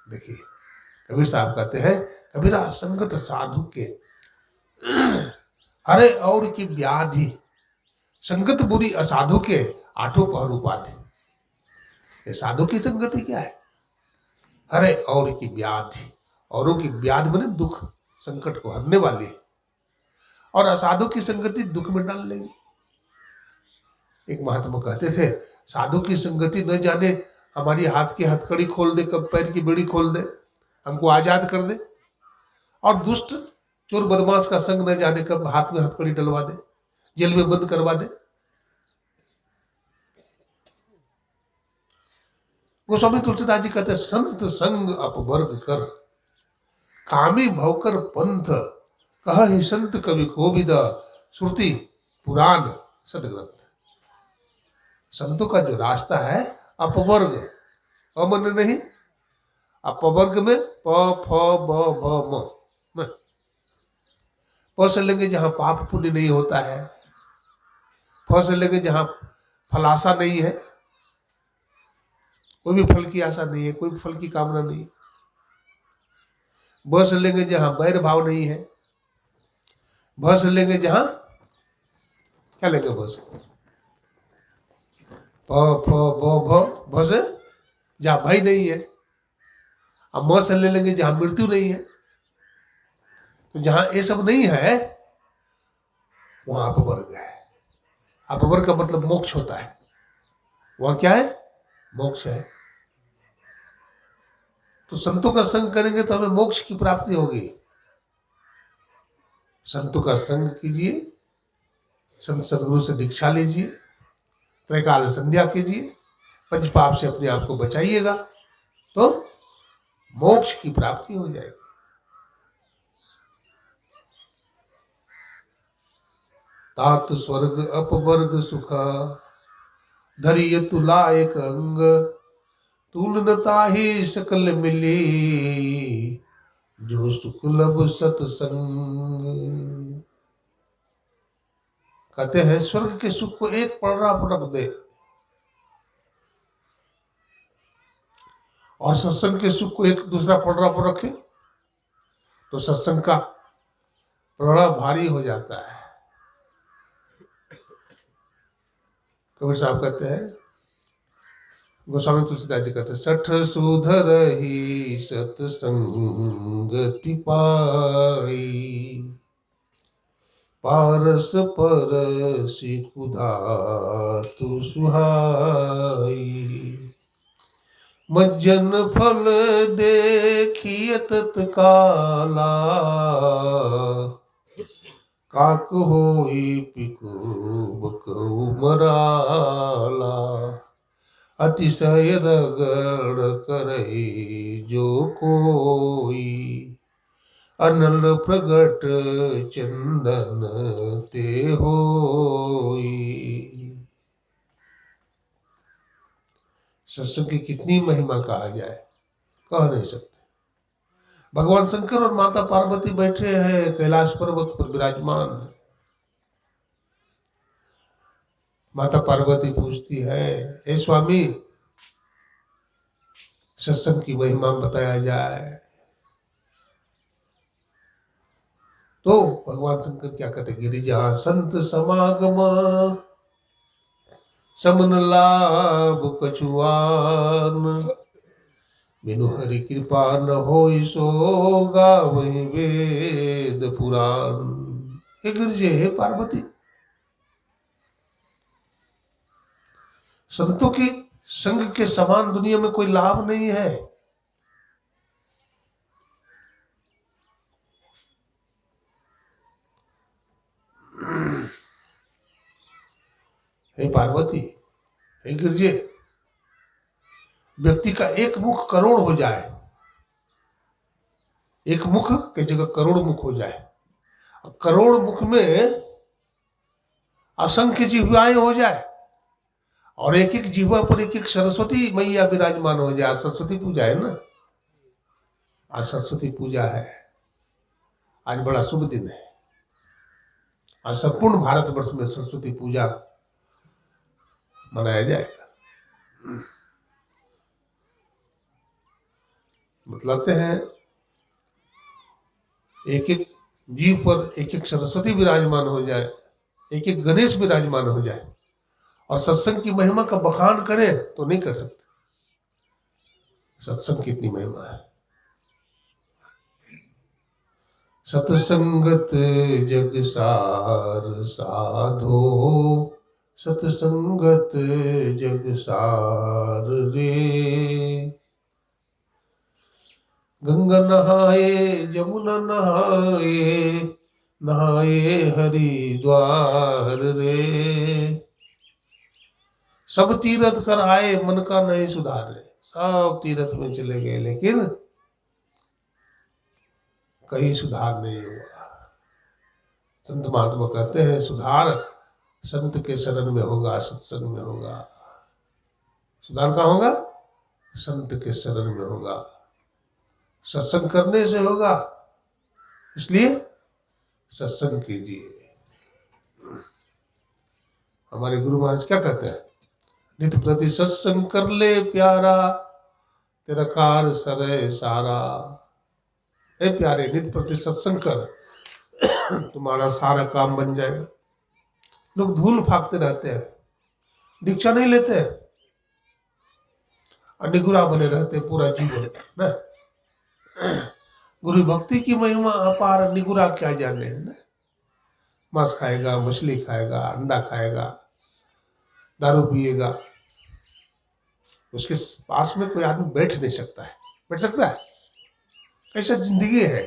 देखिए कबीर साहब कहते हैं, कबीरा संगत साधु के हरे और की व्याधि, संगत बुरी असाधु के आठों पहर उपाधि। ये साधु की संगति क्या है? हरे और की व्याधि, औरों की व्याधि माने दुख संकट को हरने वाली, और असाधु की संगति दुख में डाल लेगी। एक महात्मा कहते थे, साधु की संगति न जाने हमारी हाथ की हथकड़ी खोल दे, कब पैर की बेड़ी खोल दे, हमको आजाद कर दे, और दुष्ट चोर बदमाश का संग न जाने कब हाथ में हथकड़ी डलवा दे, जेल में बंद करवा दे। गोस्वामी तुलसीदास जी कहते, संत संग अपवर्ग कर, कामी भवकर पंथ, कह ही संत कवि कोविद, श्रुति पुराण सदग्रंथ। संतों का जो रास्ता है अपवर्ग, अमन नहीं, अपवर्ग में प फ ब भ म, प से लेंगे जहां पाप पुण्य नहीं होता है, फ से लेंगे जहां फलाशा नहीं है, कोई भी फल की आशा नहीं है, कोई भी फल की कामना नहीं, ब से लेंगे जहां बैर भाव नहीं है, भ से लेंगे जहां क्या लेंगे, भ से प फ ब भ, भ से जहां भय नहीं है, अब म से ले लेंगे जहां मृत्यु नहीं है। तो जहां ये सब नहीं है वहां अपवर्ग है। अपवर्ग का मतलब मोक्ष होता है, वहां क्या है, मोक्ष है। तो संतों का संग करेंगे तो हमें मोक्ष की प्राप्ति होगी। संतों का संग कीजिए, संत सदगुरु से दीक्षा लीजिए, त्रैकाल संध्या कीजिए, पंच पाप से अपने आप को बचाइएगा तो मोक्ष की प्राप्ति हो जाएगी। तात स्वर्ग अपवर्ग सुख, धरिय तुला एक अंग, तुलनता ही सकल मिली, जो सुख लब सत्संग। कहते हैं स्वर्ग के सुख को एक पलड़ा पर रख दे और सत्संग के सुख को एक दूसरा पलड़ा पर रखे तो सत्संग का पलड़ा भारी हो जाता है। कबीर साहब कहते हैं, गोस्वामी तुलसीदास जी कहते हैं, सठ सुधर ही सत्संगति पाई, पारस परसी कुधा तु सुहाई, मज्जन फल देखिए तत्काला, काक होई पिकु बकऊ मराला, अतिशय रगड़ करई जो कोई, अनल प्रगट चंदन ते होई। सत्संग की कितनी महिमा कहा जाए, कह नहीं सकते। भगवान शंकर और माता पार्वती बैठे हैं कैलाश पर्वत पर विराजमान। माता पार्वती पूछती है, हे स्वामी सत्संग की महिमा बताया जाए। तो भगवान शंकर क्या कहते, गिरिजा संत समागम समन लाभ कछुआन, बिनु हरि कृपा न होई सो गावहि वेद पुराण। हे गिरिजे, हे पार्वती, संतों के संग के समान दुनिया में कोई लाभ नहीं है। हे पार्वती, हे गिरजे, व्यक्ति का एक मुख करोड़ हो जाए, एक मुख की जगह करोड़ मुख हो जाए, करोड़ मुख में असंख्य जिह्वाएं हो जाए, और एक एक जिह्वा पर एक एक सरस्वती मैया विराजमान हो जाए। सरस्वती पूजा है ना, आज सरस्वती पूजा है, आज बड़ा शुभ दिन है। आज संपूर्ण भारतवर्ष में सरस्वती पूजा मनाया जाएगा। बतलाते हैं, एक एक जीव पर एक एक सरस्वती विराजमान हो जाए, एक एक गणेश विराजमान हो जाए, और सत्संग की महिमा का बखान करें तो नहीं कर सकते। सत्संग की इतनी महिमा है। सत्संगत जग सार साधो, सत्संगत जग सार रे। गंगा नहाए जमुना नहाए, नहाए हरिद्वार रे। सब तीर्थ कर आए, मन का नहीं सुधारे। सब तीर्थ में चले गए, लेकिन कहीं सुधार नहीं हुआ। संत महात्मा कहते हैं, सुधार संत के शरण में होगा, सत्संग में होगा। सुधार कहाँ होगा? संत के शरण में होगा, सत्संग करने से होगा। इसलिए सत्संग कीजिए। हमारे गुरु महाराज क्या कहते हैं, नित प्रति सत्संग कर ले प्यारा, तेरा कार सरे सारा। हे प्यारे, नित प्रति सत्संग कर, तुम्हारा सारा काम बन जाएगा। लोग धूल फाकते रहते हैं, दीक्षा नहीं लेते हैं, और निगुरा बने रहते हैं पूरा जीवन ना। गुरु भक्ति की महिमा अपार, निगुरा क्या जाने ना। मांस खाएगा, मछली खाएगा, अंडा खाएगा, दारू पिएगा, उसके पास में कोई आदमी बैठ नहीं सकता है। बैठ सकता है? कैसा जिंदगी है।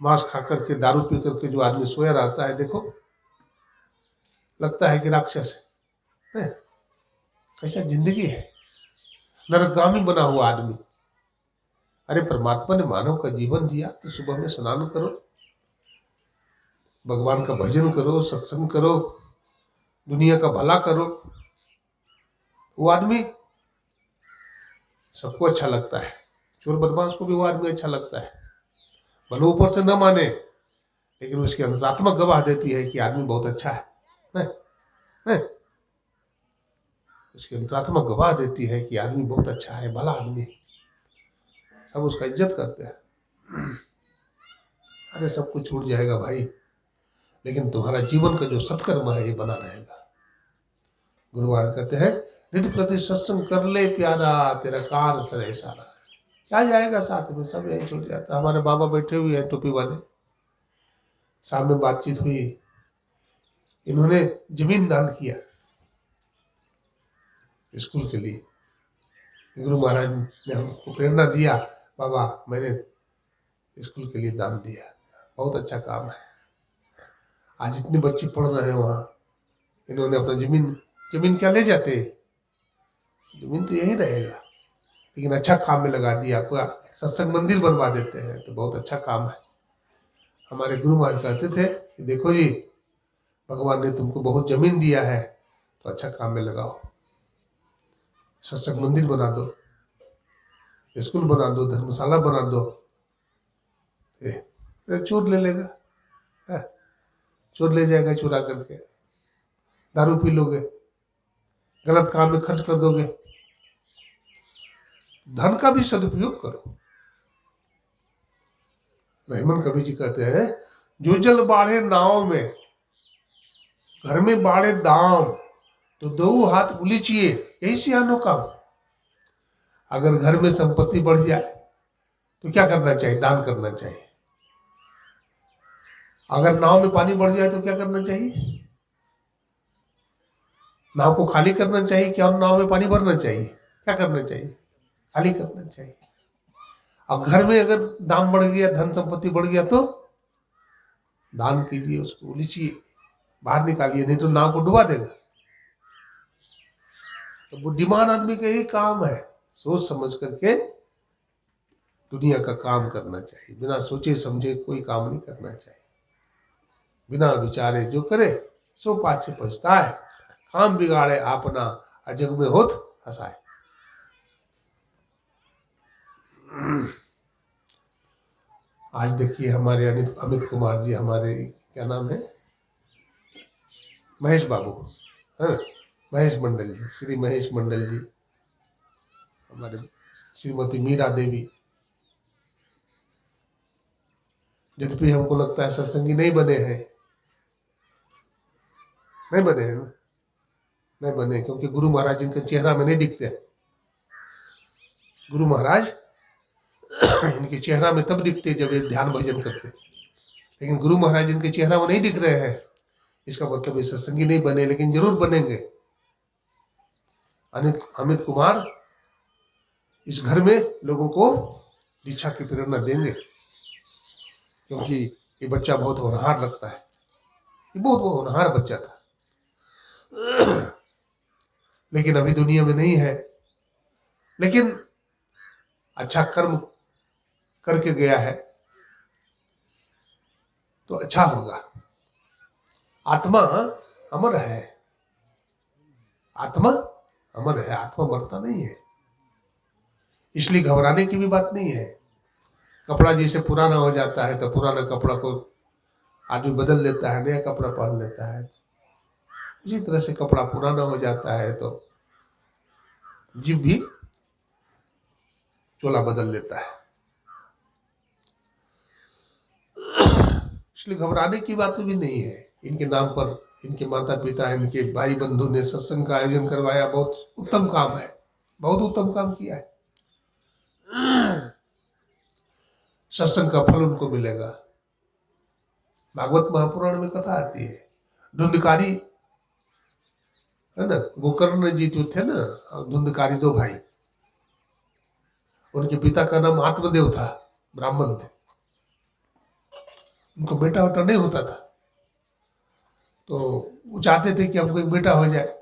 मांस खा करके, दारू पी करके जो आदमी सोया रहता है, देखो लगता है कि राक्षस है। कैसा जिंदगी है, नरकगामी बना हुआ आदमी। अरे परमात्मा ने मानव का जीवन दिया तो सुबह में स्नान करो, भगवान का भजन करो, सत्संग करो, दुनिया का भला करो। वो आदमी सबको अच्छा लगता है, चोर बदमाश को भी वो आदमी अच्छा लगता है। भले ऊपर से न माने, लेकिन उसकी अंतरात्मा गवाह देती है कि आदमी बहुत अच्छा है। उसकी अंतरात्मा गवाह देती है कि आदमी बहुत अच्छा है, भला आदमी। सब उसका इज्जत करते हैं। अरे सब कुछ छूट जाएगा भाई, लेकिन तुम्हारा जीवन का जो सत्कर्म है ये बना रहेगा। गुरु महाराज कहते हैं, नित प्रति सत्संग कर ले प्यारा, तेरा कार सरे सारा। क्या जाएगा साथ में, सब यही छूट जाता है। हमारे बाबा बैठे हुए हैं टोपी वाले, सामने बातचीत हुई, इन्होंने जमीन दान किया स्कूल के लिए। गुरु महाराज ने हमको प्रेरणा दिया, बाबा मैंने स्कूल के लिए दान दिया, बहुत अच्छा काम है। आज इतने बच्चे पढ़ रहे हैं वहाँ, इन्होंने अपना जमीन क्या ले जाते, जमीन तो यही रहेगा, लेकिन अच्छा काम में लगा दिया। आपका सत्संग मंदिर बनवा देते हैं तो बहुत अच्छा काम है। हमारे गुरु महाराज कहते थे कि देखो जी, भगवान ने तुमको बहुत जमीन दिया है तो अच्छा काम में लगाओ, सत्संग मंदिर बना दो, स्कूल बना दो, धर्मशाला बना दो। चोर ले लेगा, चोर ले जाएगा चुरा करके, दारू पी लोगे, गलत काम में खर्च कर दोगे, धन का भी सदुपयोग करो। रहमान कवि जी कहते हैं, जो जल बाढ़े नाव में, घर में बाढ़े दाम, तो दो हाथ उलीचिए, यही सियानो काम। अगर घर में संपत्ति बढ़ जाए तो क्या करना चाहिए? दान करना चाहिए। अगर नाव में पानी बढ़ जाए तो क्या करना चाहिए? नाव को खाली करना चाहिए क्या, और नाव में पानी भरना चाहिए? क्या करना चाहिए? खाली करना चाहिए। अब घर में अगर दाम बढ़ गया, धन संपत्ति बढ़ गया, तो दान कीजिए, उसको उलीचिए, बाहर निकालिए, नहीं तो नाव को डुबा देगा। तो बुद्धिमान आदमी का यही काम है, सोच समझ करके दुनिया का काम करना चाहिए। बिना सोचे समझे कोई काम नहीं करना चाहिए। बिना विचारे जो करे सो पाछे पछताए, काम बिगाड़े अपना, अजग में होत हंसाए। आज देखिए हमारे अमित कुमार जी, हमारे क्या नाम है, महेश बाबू, है ना, महेश मंडल जी, श्री महेश मंडल जी, हमारे श्रीमती मीरा देवी, यद्यपि हमको लगता है सत्संगी नहीं बने हैं, नहीं बने हैं ना? नहीं बने, क्योंकि गुरु महाराज इनके चेहरा में नहीं दिखते। गुरु महाराज इनके चेहरा में तब दिखते जब ये ध्यान भजन करते, लेकिन गुरु महाराज इनके चेहरा में नहीं दिख रहे हैं, इसका मतलब ये सत्संगी नहीं बने, लेकिन जरूर बनेंगे। अमित कुमार इस घर में लोगों को दीक्षा की प्रेरणा देंगे, क्योंकि ये बच्चा बहुत होनहार लगता है। ये बहुत होनहार बच्चा था, लेकिन अभी दुनिया में नहीं है, लेकिन अच्छा कर्म करके गया है तो अच्छा होगा। आत्मा अमर है, आत्मा अमर है, आत्मा मरता नहीं है, इसलिए घबराने की भी बात नहीं है। कपड़ा जैसे पुराना हो जाता है तो पुराना कपड़ा को आदमी बदल लेता है, नया कपड़ा पहन लेता है, इसी तरह से कपड़ा पुराना हो जाता है तो जीव भी चोला बदल लेता है। इसलिए घबराने की बात भी नहीं है। इनके नाम पर इनके माता पिता, इनके भाई बंधु ने सत्संग का आयोजन करवाया, बहुत उत्तम काम है, बहुत उत्तम काम किया है। सत्संग का फल उनको मिलेगा। भागवत महापुराण में कथा आती है, धुंधकारी है ना, गोकर्ण जी जो थे ना, धुंधकारी दो भाई, उनके पिता का नाम आत्मदेव था, ब्राह्मण थे, उनको बेटा वोटा नहीं होता था, तो वो चाहते थे कि हमको एक बेटा हो जाए।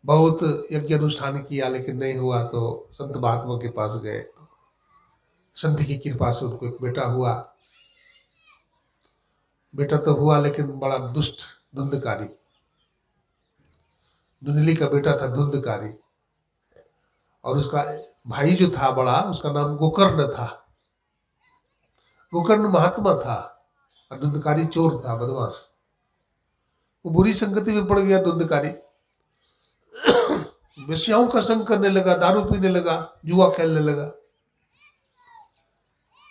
बहुत यज्ञ अनुष्ठान किया लेकिन नहीं हुआ, तो संत महात्मा के पास गए, तो संत की कृपा से उनको एक बेटा हुआ। बेटा तो हुआ लेकिन बड़ा दुष्ट, धुंधकारी, धुंधली का बेटा था, धुंधकारी। और उसका भाई जो था बड़ा, उसका नाम गोकर्ण था। गोकर्ण महात्मा था और धुंधकारी चोर था, बदमाश। वो बुरी संगति में पड़ गया धुंधकारी, वेश्याओं का संग करने लगा, दारू पीने लगा, जुआ खेलने लगा,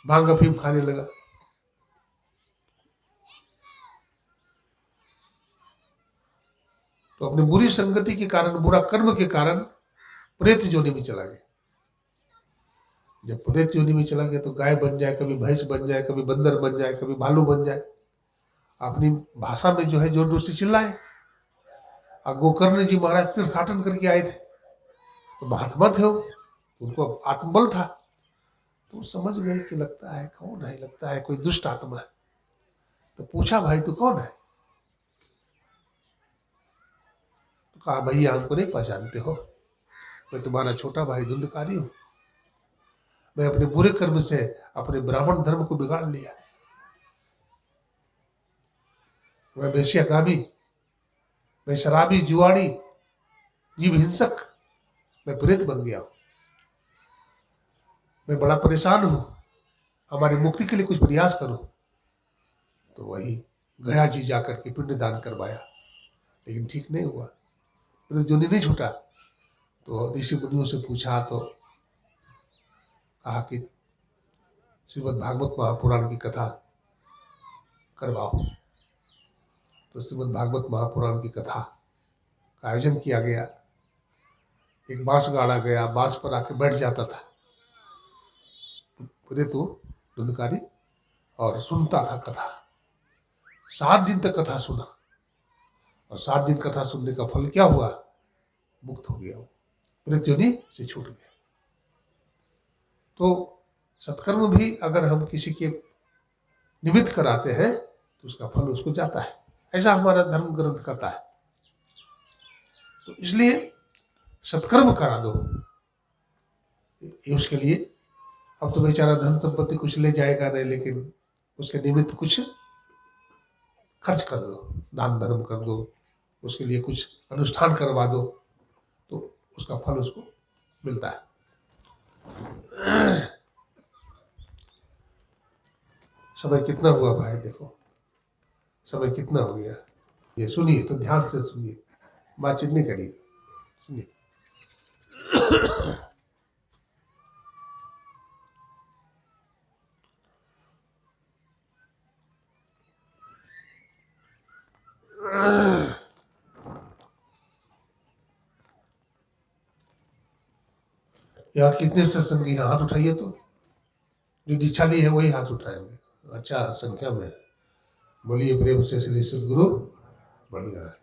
भांग अफीम खाने लगा। तो अपनी बुरी संगति के कारण, बुरा कर्म के कारण प्रेत योनि में चला गया। जब प्रेत योनि में चला गया तो गाय बन जाए, कभी भैंस बन जाए, कभी बंदर बन जाए, कभी भालू बन जाए, अपनी भाषा में जो है जोर जोर से चिल्लाए। और गोकर्ण जी महाराज तीर्थाटन करके आए थे, तो महात्मा थे वो, उनको आत्मबल था, तो समझ गए कि लगता है कौन है, लगता है कोई दुष्ट आत्मा है। तो पूछा, भाई तू कौन है? तो कहा, भैया हमको नहीं पहचानते हो, मैं तुम्हारा छोटा भाई धुंधकारी हूं। मैं अपने बुरे कर्म से अपने ब्राह्मण धर्म को बिगाड़ लिया, मैं वेश्यागामी, मैं शराबी, जुआड़ी, जीव हिंसक, मैं प्रेत बन गया हूं, मैं बड़ा परेशान हूं, हमारी मुक्ति के लिए कुछ प्रयास करो। तो वही गया जी जाकर के पिंड दान करवाया, लेकिन ठीक नहीं हुआ, प्रेत योनि नहीं छूटा। तो ऋषि मुनियों से पूछा तो कहा कि श्रीमद् भागवत महापुराण की कथा करवाओ। तो श्रीमद् भागवत महापुराण की कथा का आयोजन किया गया। एक बांस गाड़ा गया, बांस पर आके बैठ जाता था ऋतु धुंधकारी और सुनता था कथा। 7 दिन तक कथा सुना और 7 दिन कथा सुनने का फल क्या हुआ? मुक्त हो गया, वो मृत्युनि से छूट गया। तो सत्कर्म भी अगर हम किसी के निमित्त कराते हैं तो उसका फल उसको जाता है, ऐसा हमारा धर्म ग्रंथ कहता है। तो इसलिए सत्कर्म करा दो। ये उसके लिए अब तो बेचारा धन संपत्ति कुछ ले जाएगा नहीं, लेकिन उसके निमित्त कुछ खर्च कर दो, दान धर्म कर दो, उसके लिए कुछ अनुष्ठान करवा दो, तो उसका फल उसको मिलता है। समय कितना हुआ भाई? देखो समय कितना हो गया। ये सुनिए तो ध्यान से सुनिए, बातचीत नहीं करिए, सुनिए। यहाँ कितने सत्संगी हैं? हाथ उठाइए तो, जो दीक्षा ली है वही हाथ उठाएंगे। अच्छा संख्या में। बोलिए प्रेम से श्री सद्गुरु। बढ़िया है।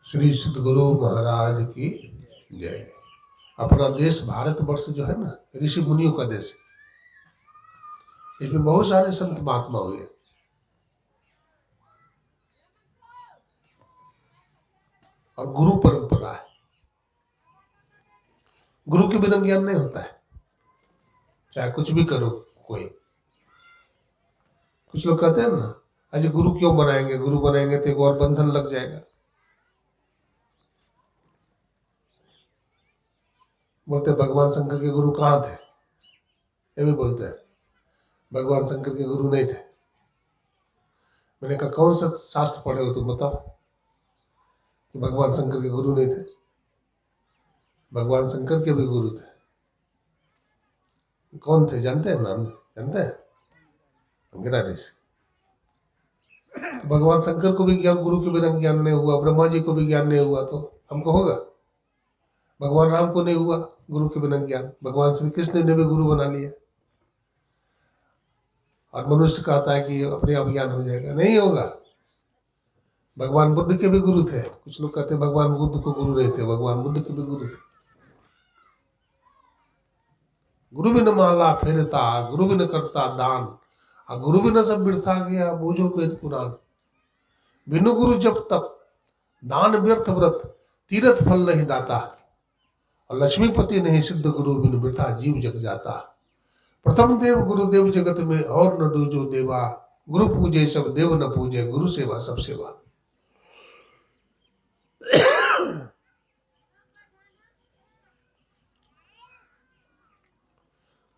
श्री सद्गुरु महाराज की जय। अपना देश भारतवर्ष जो है ना, ऋषि मुनियों का देश है। इसमें बहुत सारे संत महात्मा हुए और गुरु परंपरा है। गुरु के बिना ज्ञान नहीं होता है, चाहे कुछ भी करो कोई। कुछ लोग कहते हैं ना, अजय गुरु क्यों बनाएंगे, गुरु बनाएंगे तो एक और बंधन लग जाएगा। बोलते भगवान शंकर के गुरु कहाँ थे, ये भी बोलते हैं भगवान शंकर के गुरु नहीं थे। मैंने कहा कौन सा शास्त्र पढ़े हो तुम बताओ कि भगवान शंकर के गुरु नहीं थे? भगवान शंकर के भी गुरु थे। कौन थे जानते हैं? नाम जानते हैं? अंगिरा ऋषि। भगवान शंकर को भी ज्ञान, गुरु के बिना ज्ञान नहीं हुआ। ब्रह्मा जी को भी ज्ञान नहीं हुआ तो हमको होगा? भगवान राम को नहीं हुआ गुरु के बिना ज्ञान, भगवान श्री कृष्ण ने भी गुरु बना लिया। और मनुष्य कहता है कि अपने आप ज्ञान हो जाएगा, नहीं होगा। भगवान बुद्ध के भी गुरु थे। कुछ लोग कहते हैं भगवान बुद्ध को गुरु नहीं थे, भगवान बुद्ध के भी गुरु थे। गुरु बिन माला फेरता, गुरु बिन करता दान, और गुरु बिन सब बिरथा गया, बूझो वेद पुराण। बिनु गुरु जब तप, दान व्यर्थ व्रत, तीर्थ फल नहीं दाता, और लक्ष्मीपति नहीं सिद्ध गुरु बिन वृथा जीव जग जाता। प्रथम देव गुरुदेव जगत में और न दूजो देवा, गुरु पूजे सब देव न पूजे, गुरु सेवा सब सेवा।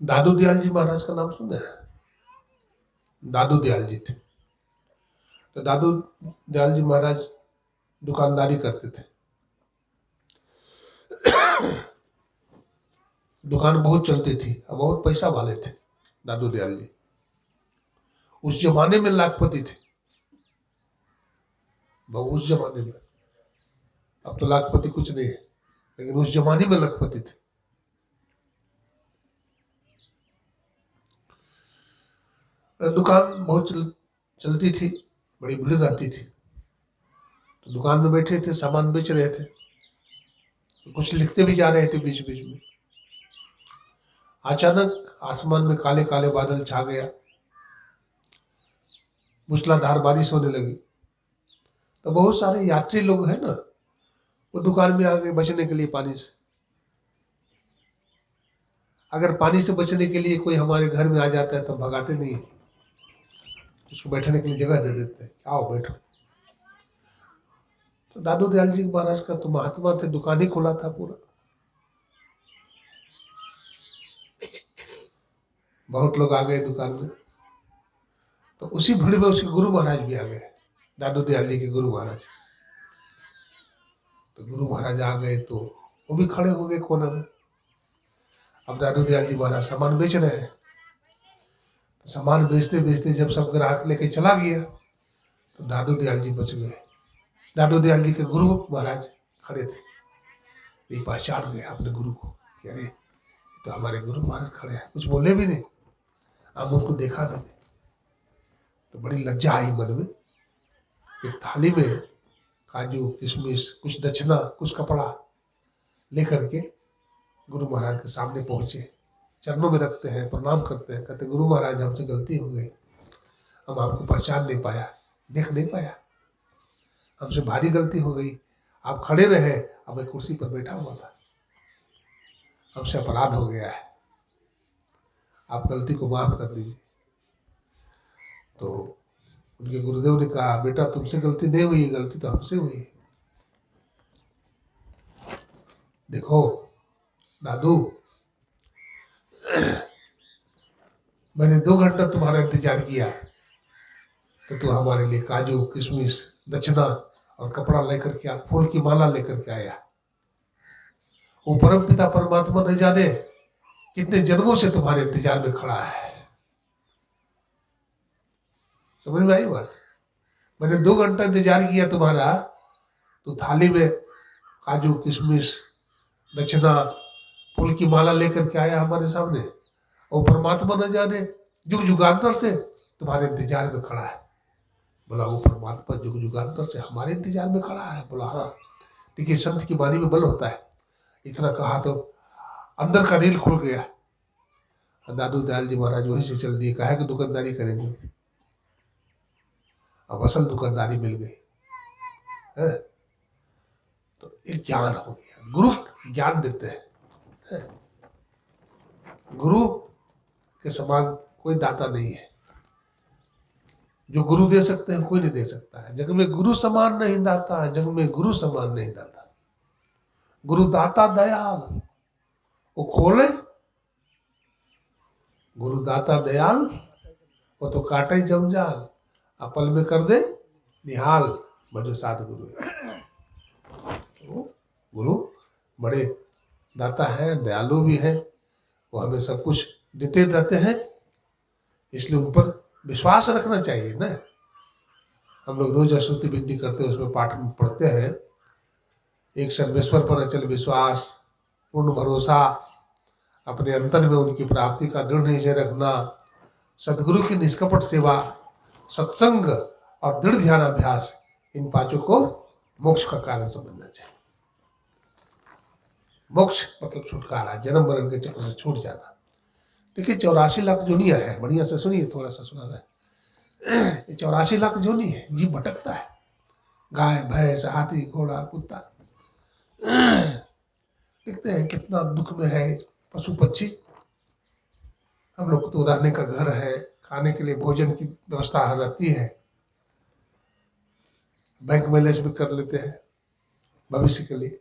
दादू दयाल जी महाराज का नाम सुना है? दादू दयाल जी थे। तो दादू दयाल जी महाराज दुकानदारी करते थे। दुकान बहुत चलती थी और बहुत पैसा वाले थे दादू दयाल जी। उस जमाने में लाखपति थे, उस जमाने में। अब तो लाखपति कुछ नहीं है, लेकिन उस जमाने में लाखपति थे। दुकान बहुत चलती थी, बड़ी भीड़ रहती थी। तो दुकान में बैठे थे, सामान बेच रहे थे, कुछ लिखते भी जा रहे थे बीच बीच में। अचानक आसमान में काले काले बादल छा गया, मूसलाधार बारिश होने लगी। तो बहुत सारे यात्री लोग हैं ना, वो दुकान में आ गए बचने के लिए पानी से। अगर पानी से बचने के लिए कोई हमारे घर में आ जाता है तो हम भगाते नहीं है, उसको बैठने के लिए जगह दे देते हैं, आओ बैठो। तो दादू दयाल जी महाराज का तो महात्मा थे, दुकान ही खुला था पूरा। बहुत लोग आ गए दुकान में, तो उसी भीड़ में उसके गुरु महाराज भी आ गए, दादू दयाल जी के गुरु महाराज। तो गुरु महाराज आ गए तो वो भी खड़े हो गए कोने में। अब दादू दयाल जी महाराज सामान बेच रहे हैं, तो सामान बेचते बेचते जब सब ग्राहक लेके चला गया तो दादू दयाल जी बच गए। दादू दयाल जी के गुरु महाराज खड़े थे, ये पहचान गए अपने गुरु को कि अरे तो हमारे गुरु महाराज खड़े हैं, कुछ बोले भी नहीं, हम उनको देखा भी नहीं। तो बड़ी लज्जा आई मन में। एक थाली में काजू किशमिश कुछ दक्षिणा कुछ कपड़ा लेकर के गुरु महाराज के सामने पहुंचे, चरणों में रखते हैं, प्रणाम करते हैं, कहते गुरु महाराज हमसे गलती हो गई, हम आपको पहचान नहीं पाया, देख नहीं पाया, हमसे भारी गलती हो गई, आप खड़े रहे, अब मैं कुर्सी पर बैठा हुआ था, हमसे अपराध हो गया है, आप गलती को माफ कर दीजिए। तो उनके गुरुदेव ने कहा बेटा तुमसे गलती नहीं हुई, गलती तो हमसे हुई। देखो दादू, मैंने 2 घंटा तुम्हारा इंतजार किया तो तू हमारे लिए काजू किशमिश दक्षिणा और कपड़ा लेकर के फूल की माला लेकर के आया। वो परम पिता परमात्मा न जाने कितने जन्मों से तुम्हारे इंतजार में खड़ा है। समझ में आई बात? मैंने 2 घंटा इंतजार किया तुम्हारा, तो थाली में काजू किशमिश दक्षिणा फूल की माला लेकर के आया हमारे सामने, और परमात्मा न जाने जुग जुगांतर से तुम्हारे इंतजार में खड़ा है। बोला वो परमात्मा जुग जुगांतर से हमारे इंतजार में खड़ा है? बोला हाँ। देखिए संत की वाणी में बल होता है। इतना कहा तो अंदर का रील खुल गया। दादू दयाल जी महाराज वहीं से चल दिए, कहा कि दुकानदारी करेंगे। अब असल दुकानदारी मिल गई है? तो एक ज्ञान हो गया। गुरु ज्ञान देते हैं, गुरु के समान कोई दाता नहीं है। जो गुरु दे सकते हैं कोई नहीं दे सकता है। जग में गुरु समान नहीं दाता है, जग में गुरु समान नहीं दाता। गुरु दाता दयाल, वो खोले, गुरु दाता दयाल, वो तो काटे जमजाल, अपल में कर दे निहाल, बजो साध गुरु। तो गुरु बड़े दाता हैं, दयालु भी हैं, वो हमें सब कुछ देते रहते हैं, इसलिए उन पर विश्वास रखना चाहिए ना। हम लोग रोज अश्रुति बिनती करते हैं, उसमें पाठ में पढ़ते हैं, एक सर्वेश्वर पर अचल विश्वास, पूर्ण भरोसा, अपने अंतर में उनकी प्राप्ति का दृढ़ निश्चय रखना, सदगुरु की निष्कपट सेवा, सत्संग और दृढ़ ध्यानाभ्यास, इन 5 को मोक्ष का कारण समझना चाहिए। मोक्ष मतलब छुटकारा, जन्म मरण के चक्र से छूट जाना। देखिए 84 लाख जोनियां है, बढ़िया से सुनिए, थोड़ा सा सुना रहा है। 84 लाख जोनी है, जीव भटकता है, गाय भैंस हाथी घोड़ा कुत्ता, देखते हैं कितना दुख में है पशु पक्षी। हम लोग तो रहने का घर है, खाने के लिए भोजन की व्यवस्था रहती है, बैंक बैलेंस भी कर लेते हैं भविष्य के लिए,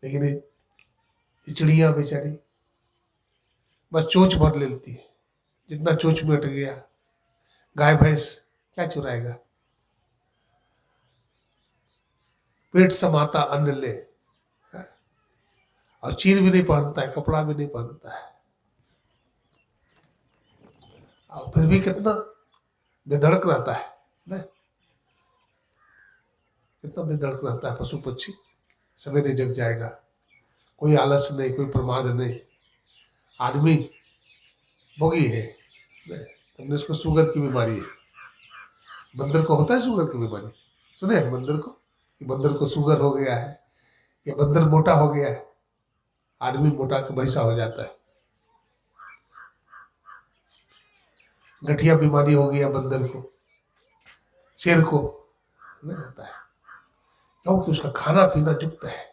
लेकिन ये चिड़िया बेचारी बस चोंच भर लेती है, जितना चोंच में अट गया। गाय भैंस क्या चुराएगा? पेट समाता अन्न ले, और चीर भी नहीं पहनता है, कपड़ा भी नहीं पहनता है, और फिर भी कितना बेधड़क रहता है ना, कितना बेधड़क रहता है पशु पक्षी। सवेरे जग जाएगा, कोई आलस नहीं, कोई प्रमाद नहीं। आदमी भोगी है, तुमने उसको शुगर की बीमारी है। बंदर को होता है शुगर की बीमारी, सुने हैं बंदर को, कि बंदर को शुगर हो गया है, या बंदर मोटा हो गया है। आदमी मोटा के भैंसा हो जाता है। गठिया बीमारी हो गया बंदर को, शेर को नहीं होता है, क्योंकि उसका खाना पीना युक्त है।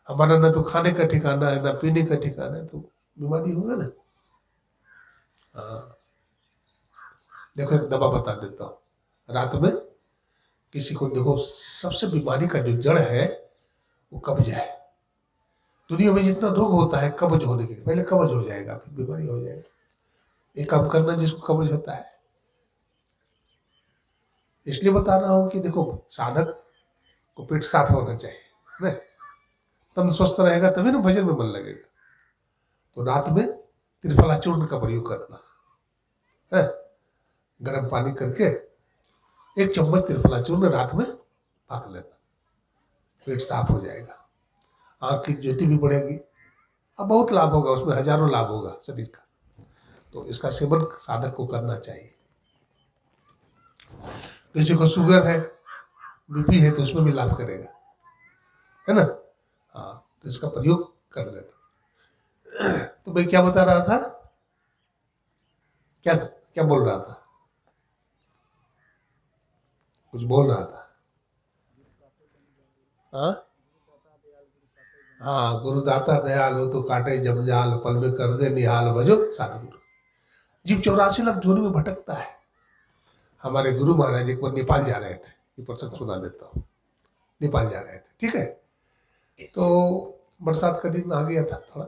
हमारा ना तो खाने का ठिकाना है ना पीने का ठिकाना है, तो बीमारी होगा ना। हाँ, देखो एक दवा बता देता हूँ। रात में किसी को देखो, सबसे बीमारी का जो जड़ है वो कब्ज है। दुनिया में जितना रोग होता है कब्ज होने के, पहले कब्ज हो जाएगा फिर बीमारी हो जाएगी। एक काम करना जिसको कब्ज होता है। इसलिए बता रहा हूँ कि देखो, साधक को पेट साफ होना चाहिए ना, तन स्वस्थ रहेगा तभी ना भजन में मन लगेगा। तो रात में त्रिफला चूर्ण का प्रयोग करना है, गर्म पानी करके 1 चम्मच त्रिफला चूर्ण रात में पाक लेना, पेट साफ हो जाएगा, आँख की ज्योति भी बढ़ेगी। अब बहुत लाभ होगा उसमें, हजारों लाभ होगा शरीर का। तो इसका सेवन साधक को करना चाहिए। किसी को शुगर है, बीपी है, तो उसमें भी लाभ करेगा, है ना। हाँ, तो इसका प्रयोग कर लेना। तो मैं क्या बता रहा था, क्या क्या बोल रहा था, कुछ बोल रहा था। हाँ हाँ, गुरुदाता दयाल हो तो काटे जमजाल, पल में कर दे निहाल, भजो साधु। जीव 84 लाख जोनि में भटकता है। हमारे गुरु महाराज एक बार नेपाल जा रहे थे, ये प्रसंग सुना देता हूँ। नेपाल जा रहे थे, ठीक है, तो बरसात का दिन आ गया था थोड़ा।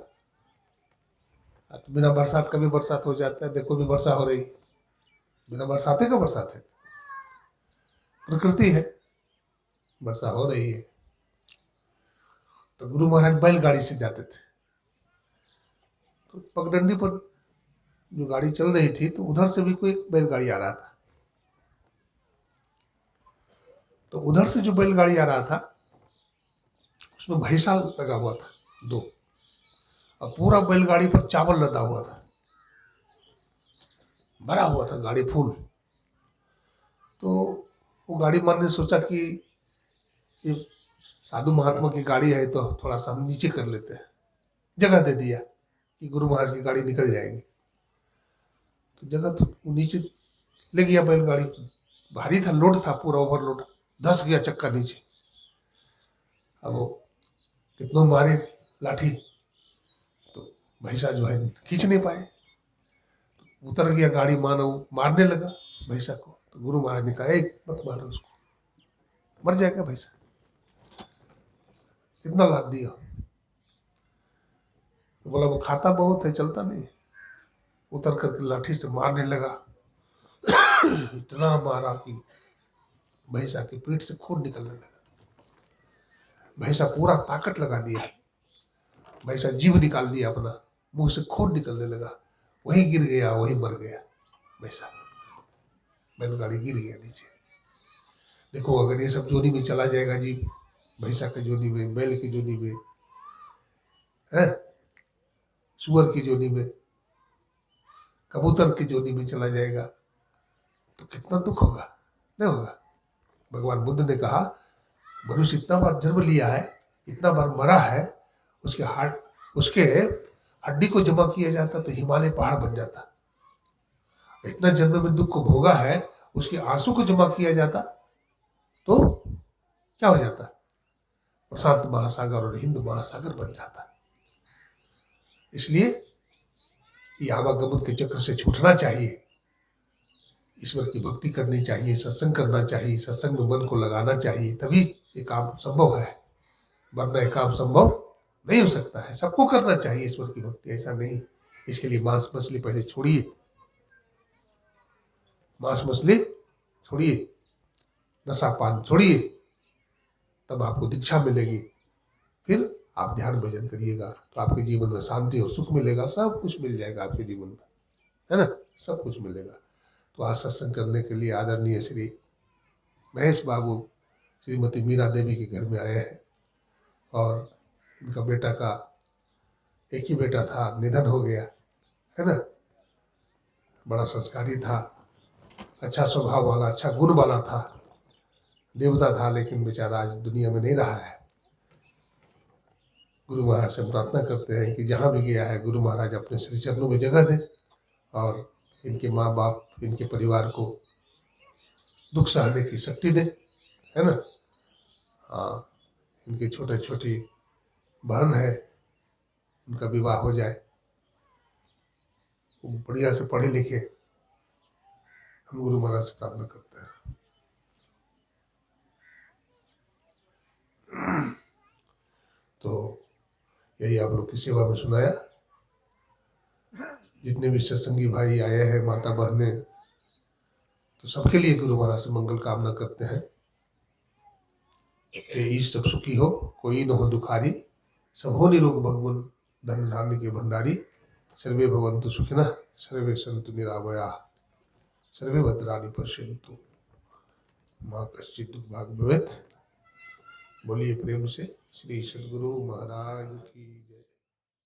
तो बिना बरसात का भी बरसात हो जाता है, देखो भी वर्षा हो रही, बिना बरसाते का बरसात है, प्रकृति है, वर्षा हो रही है। तो गुरु महाराज बैलगाड़ी से जाते थे, तो पगडंडी पर जो गाड़ी चल रही थी, तो उधर से भी कोई बैलगाड़ी आ रहा था। तो उधर से जो बैलगाड़ी आ रहा था उसमें भैंसा लगा हुआ था 2, और पूरा बैलगाड़ी पर चावल लदा हुआ था, भरा हुआ था गाड़ी फुल। तो वो गाड़ी मान ने सोचा कि ये साधु महात्मा की गाड़ी है, तो थोड़ा सा हम नीचे कर लेते हैं, जगह दे दिया कि गुरु महाराज की गाड़ी निकल जाएगी। तो जगह तो नीचे ले गया बैलगाड़ी, भारी था, लोड था, पूरा ओवरलोड, धस गया चक्का नीचे। अब वो कितनों मारे लाठी, तो भैंसा जो है खींच नहीं पाए, तो उतर गया गाड़ी, मानो मारने लगा भैंसा को। तो गुरु महाराज ने कहा, एक मत मारो उसको, मर जाएगा भैंसा, कितना लाद दिया। तो बोला वो खाता बहुत है, चलता नहीं। उतर करके लाठी से मारने लगा, इतना मारा कि भैंसा के पेट से खून निकलने लगा। भैंसा पूरा ताकत लगा दिया, भैंसा जीव निकाल दिया अपना, मुंह से खून निकलने लगा, वहीं गिर गया, वहीं मर गया भैंसा, बैलगाड़ी गिर गया नीचे। देखो अगर ये सब जोनी में चला जाएगा जीव, भैंसा के जोनी में, बैल की जोनी में, है सुअर की जोनी में, कबूतर की जोनी में चला जाएगा, तो कितना दुख होगा, नहीं होगा। भगवान बुद्ध ने कहा, मनुष्य इतना बार जन्म लिया है, इतना बार मरा है, उसके हड्डी को जमा किया जाता तो हिमालय पहाड़ बन जाता। इतना जन्म में दुख को भोगा है, उसके आंसू को जमा किया जाता तो क्या हो जाता, प्रशांत महासागर और हिंद महासागर बन जाता। इसलिए ये आवागमन के चक्र से छूटना चाहिए, ईश्वर की भक्ति करनी चाहिए, सत्संग करना चाहिए, सत्संग में मन को लगाना चाहिए, तभी ये काम संभव है, वरना ये काम संभव नहीं हो सकता है। सबको करना चाहिए ईश्वर की भक्ति, ऐसा नहीं। इसके लिए मांस मछली पहले छोड़िए, मांस मछली छोड़िए, नशा पान छोड़िए, तब आपको दीक्षा मिलेगी, फिर आप ध्यान भजन करिएगा, तो आपके जीवन में शांति और सुख मिलेगा, सब कुछ मिल जाएगा आपके जीवन में, है ना, सब कुछ मिलेगा। तो आज सत्संग करने के लिए आदरणीय श्री महेश बाबू श्रीमती मीरा देवी के घर में आए हैं, और इनका बेटा का, एक ही बेटा था, निधन हो गया, है ना। बड़ा संस्कारी था, अच्छा स्वभाव वाला, अच्छा गुण वाला था, देवता था, लेकिन बेचारा आज दुनिया में नहीं रहा है। गुरु महाराज से प्रार्थना करते हैं कि जहाँ भी गया है गुरु महाराज अपने श्री चरणों में जगह दें, और इनके माँ बाप, इनके परिवार को दुख सहने की शक्ति दें, है ना। हाँ, इनके छोटे छोटी बहन है, उनका विवाह हो जाए, वो बढ़िया से पढ़े लिखे, हम गुरु महाराज से प्रार्थना करते हैं। तो यही आप लोग की सेवा में सुनाया। जितने भी सत्संगी भाई आए हैं, माता बहने, तो सबके लिए गुरु महाराज से मंगल कामना करते हैं कि ईश सब सुखी हो, कोई न हो दुखारी, सब हो निरोग भगवान, धन धान्य के भंडारी, सर्वे भवन्तु सुखिनः, सर्वे सन्तु निरामयाः, सर्वे भद्राणि पश्यन्तु मां कश्चित् दुःख भाग् भवेत्। बोलिए प्रेम से श्री सद्गुरु महाराज की जय।